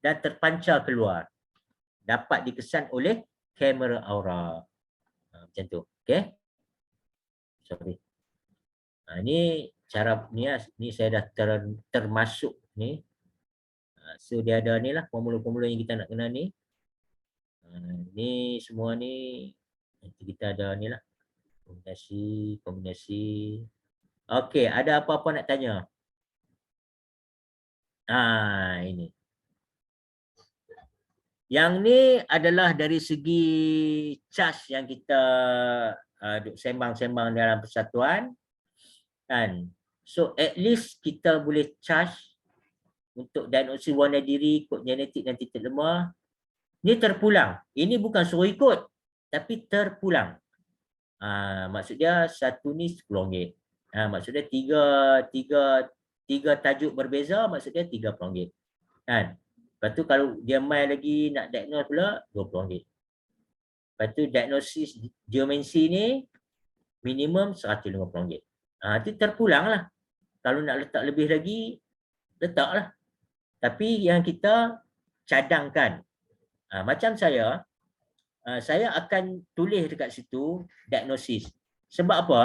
S1: dan terpancar keluar. Dapat dikesan oleh kamera aura. Macam tu. Okay. Sorry. Ni cara ni saya dah termasuk ni. So dia ada ni lah formula-formula yang kita nak kenal ni. Ni semua ni nanti kita ada ni lah. Kombinasi. Okey, ada apa-apa nak tanya? Ini. Yang ni adalah dari segi charge yang kita duk sembang-sembang dalam persatuan kan. So at least kita boleh charge untuk diagnosis warna diri, kod genetik dan titik lemah. Ni terpulang. Ini bukan suruh ikut tapi terpulang. Maksud dia satu ni RM10. Maksud dia tiga tajuk berbeza, maksud dia RM30. Kan? Lepas tu kalau dia mai lagi nak diagnose pula RM20. Lepas tu diagnosis geomancy ni minimum RM150. Itu terpulang lah. Kalau nak letak lebih lagi, letaklah. Tapi yang kita cadangkan. Macam saya akan tulis dekat situ diagnosis. Sebab apa?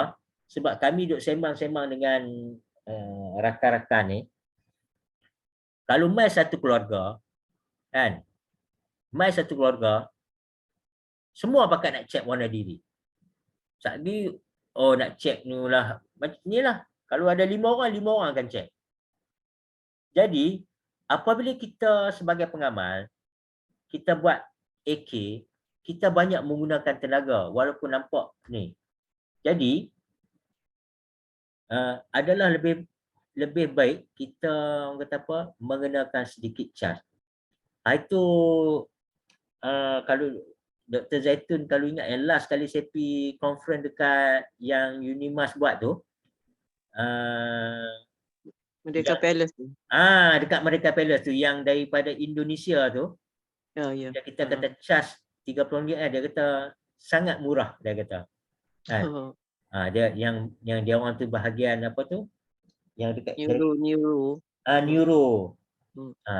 S1: Sebab kami duk sembang-sembang dengan rakan-rakan ni. Kalau mai satu keluarga, kan? Mai satu keluarga, semua pakat nak cek warna diri. Sekali, nak cek ni lah. Macam ni lah. Kalau ada 5 orang akan cek. Jadi, apabila kita sebagai pengamal, kita buat AK, kita banyak menggunakan tenaga walaupun nampak ni. Jadi adalah lebih baik kita orang kata apa, mengenakan sedikit charge. Itu kalau Dr. Zaitun kalau ingat yang last kali saya pergi conference dekat yang Unimas buat tu,
S2: Merdeka Palace tu.
S1: Dekat Merdeka Palace tu yang daripada Indonesia tu.
S2: Ya.
S1: Kita kata charge RM30 dia kata sangat murah dia kata. Dia yang dia orang tu bahagian apa tu? Yang dekat
S2: neuro.
S1: Neuro.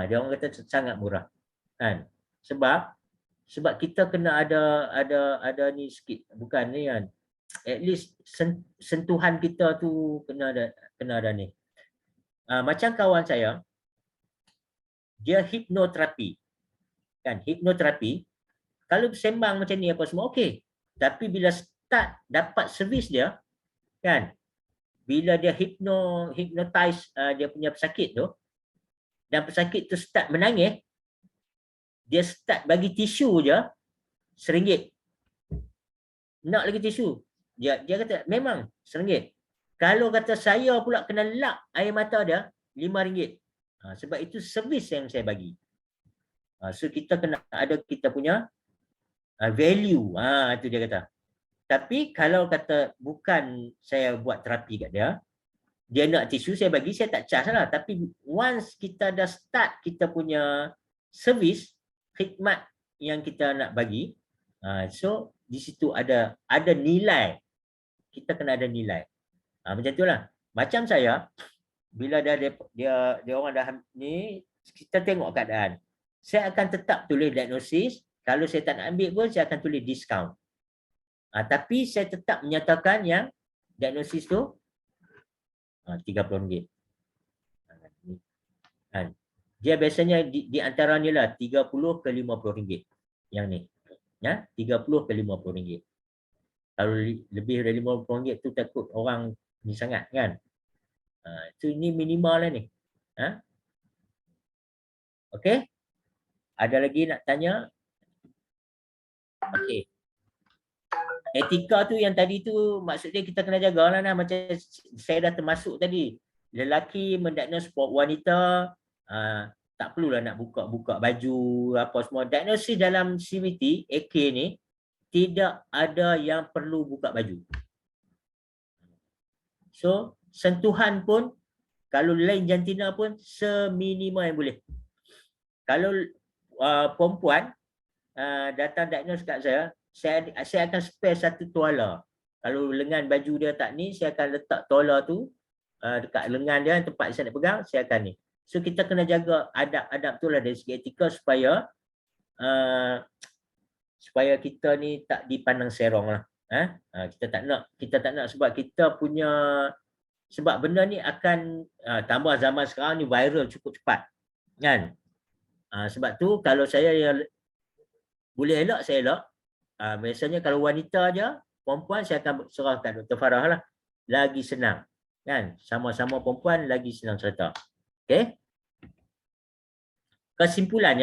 S1: Dia orang kata sangat murah. Kan? Sebab kita kena ada ni sikit, bukan ni kan. At least sentuhan kita tu kena ada ni. Macam kawan saya, dia hipnoterapi. Kan, hipnoterapi kalau sembang macam ni apa semua okey, tapi bila start dapat servis dia kan, bila dia hypnotize dia punya pesakit tu dan pesakit tu start menangis, dia start bagi tisu je RM1. Nak lagi tisu, dia kata memang RM1. Kalau kata saya pula kena lap air mata dia RM5. Sebab itu servis yang saya bagi. So kita kena ada kita punya value. Itu dia kata. Tapi kalau kata bukan saya buat terapi kat dia nak tisu saya bagi, saya tak charge lah. Tapi once kita dah start kita punya servis, khidmat yang kita nak bagi, so di situ ada nilai. Kita kena ada nilai. Macam itulah. Macam saya, bila dia orang dah ni, kita tengok keadaan. Saya akan tetap tulis diagnosis. Kalau saya tak nak ambil pun, saya akan tulis discount. Tapi saya tetap menyatakan yang diagnosis tu RM30. Dia biasanya di antara ni lah RM30 ke RM50. Yang ni. Ya, RM30 ke RM50. Kalau lebih dari RM50 tu takut orang ni sangat kan. So ini minimal lah ni. Okey. Ada lagi nak tanya? Okey. Etika tu yang tadi tu maksudnya kita kena jagalah lah. Macam saya dah termasuk tadi. Lelaki mendiagnos wanita, tak perlulah nak buka baju apa semua. Diagnosis dalam CBT, AK ni, tidak ada yang perlu buka baju. So, sentuhan pun, kalau lain jantina pun, seminima yang boleh. Kalau perempuan datang diagnos kat saya akan spare satu tuala. Kalau lengan baju dia tak ni, saya akan letak tuala tu dekat lengan dia, tempat saya nak pegang, saya akan ni. So kita kena jaga adab-adab tu lah dari segi etika supaya supaya kita ni tak dipandang serong lah. Kita tak nak sebab kita punya, sebab benda ni akan tambah zaman sekarang ni viral cukup cepat. Kan? Sebab tu kalau saya boleh elak, saya elak. Biasanya kalau wanita je, perempuan saya akan serahkan Dr. Farah lah. Lagi senang. Kan? Sama-sama perempuan lagi senang cerita. Okey? Kesimpulan,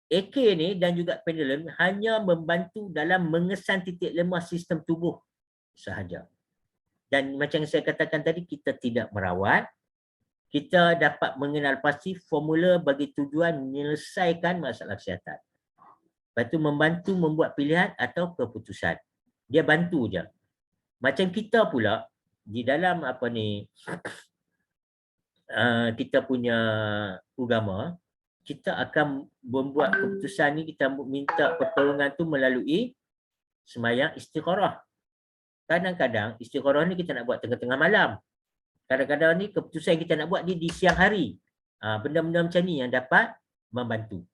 S1: AK ni dan juga pendulum hanya membantu dalam mengesan titik lemah sistem tubuh sahaja. Dan macam yang saya katakan tadi, kita tidak merawat, kita dapat mengenal pasti formula bagi tujuan menyelesaikan masalah kesihatan. Lepas tu membantu membuat pilihan atau keputusan. Dia bantu je. Macam kita pula di dalam kita punya agama, kita akan membuat keputusan ni, kita minta pertolongan tu melalui sembahyang istikharah. Kadang-kadang istikharah ni kita nak buat tengah-tengah malam. Kadang-kadang ni keputusan yang kita nak buat di siang hari. Benda-benda macam ni yang dapat membantu.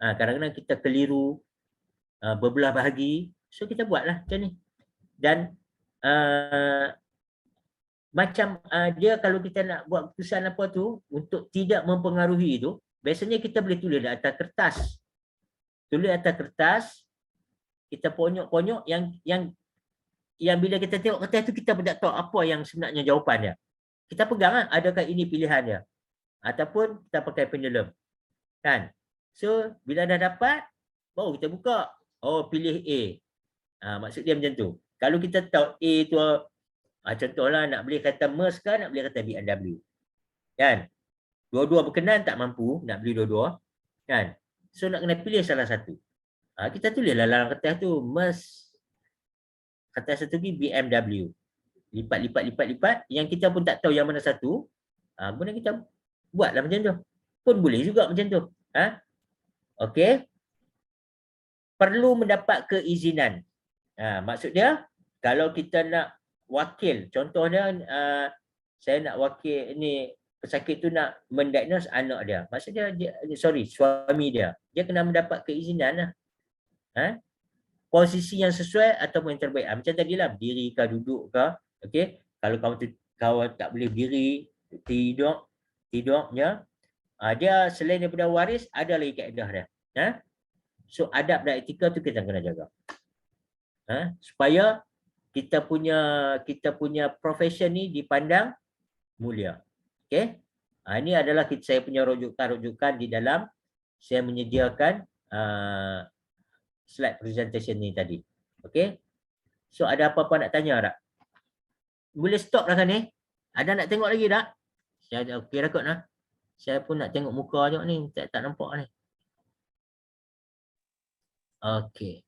S1: Kadang-kadang kita keliru berbelah bahagi. So kita buatlah macam ni. Dan dia kalau kita nak buat keputusan apa tu untuk tidak mempengaruhi tu, biasanya kita boleh tulis di atas kertas. Tulis atas kertas, kita ponyok-ponyok yang bila kita tengok kertas tu kita tidak tahu apa yang sebenarnya jawapan dia. Kita pegang adakah ini pilihan dia ataupun kita pakai pendulum. Kan? So bila dah dapat, baru kita buka. Oh, pilih A. Maksud dia macam tu. Kalau kita tahu A tu contohlah nak beli kereta Merc kan, nak beli kereta BMW. Kan? Dua-dua berkenan tak mampu nak beli dua-dua. Kan? So nak kena pilih salah satu. Kita tulislah dalam kertas tu Merc, kertas satu lagi BMW. Lipat. Yang kita pun tak tahu yang mana satu. Kemudian kita buatlah macam tu. Pun boleh juga macam tu. Okey. Perlu mendapat keizinan. Maksud dia, kalau kita nak wakil, contohnya saya nak wakil ni, pesakit tu nak mendiagnose anak dia. Maksud dia, suami dia. Dia kena mendapat keizinan lah. Posisi yang sesuai ataupun yang terbaik. Macam tadilah, berdiri ke duduk ke. Okey. Kalau kawan tak boleh berdiri, tidurnya, dia selain daripada waris, ada lagi kaedah dia. So adab dan etika tu kita kena jaga. Supaya kita punya profession ni dipandang mulia. Okey. Ini adalah saya punya rujukan di dalam saya menyediakan slide presentation ni tadi. Okey. So ada apa-apa nak tanya tak? Boleh stop dah kan ni? Ada nak tengok lagi tak? Saya okey dah kot lah. Saya pun nak tengok muka je ni, tak nampak ni. Okey.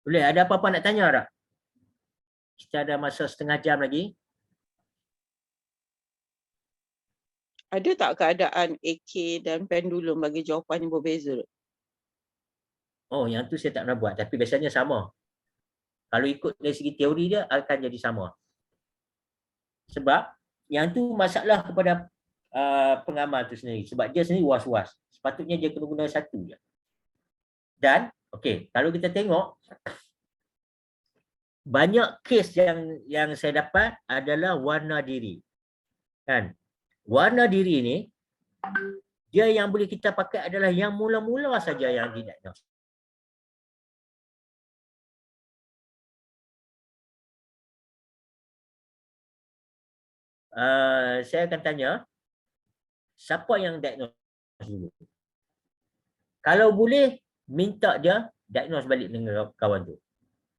S1: Boleh, ada apa-apa nak tanya tak? Kita ada masa setengah jam lagi.
S2: Ada tak keadaan AK dan pendulum bagi jawapan yang berbeza?
S1: Oh, yang tu saya tak pernah buat. Tapi biasanya sama. Kalau ikut dari segi teori dia, akan jadi sama. Sebab yang tu masalah kepada pengamal tu sendiri. Sebab dia sendiri was-was. Sepatutnya dia kena guna satu je. Dan, okey, kalau kita tengok, banyak kes yang saya dapat adalah warna diri. Kan? Warna diri ni, dia yang boleh kita pakai adalah yang mula-mula saja yang didiagnose. Saya akan tanya, siapa yang diagnose dulu? Kalau boleh, minta dia diagnose balik dengan kawan tu.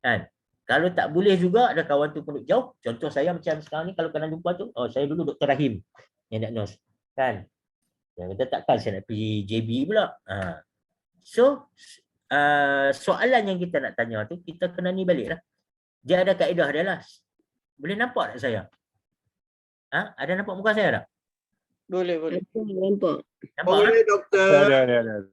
S1: Kan? Kalau tak boleh juga, ada kawan tu pun jauh. Contoh saya macam sekarang ni, kalau kena jumpa tu, saya dulu Dr. Rahim yang diagnose. Kan? Yang kita takkan saya nak pergi JB pula. So, soalan yang kita nak tanya tu, kita kena ni balik lah. Dia ada kaedah dia lah. Boleh nampak tak saya? Ada nampak muka saya tak?
S2: Boleh.
S4: Nampak.
S1: Nampak
S6: Boleh, doktor.
S7: Ada.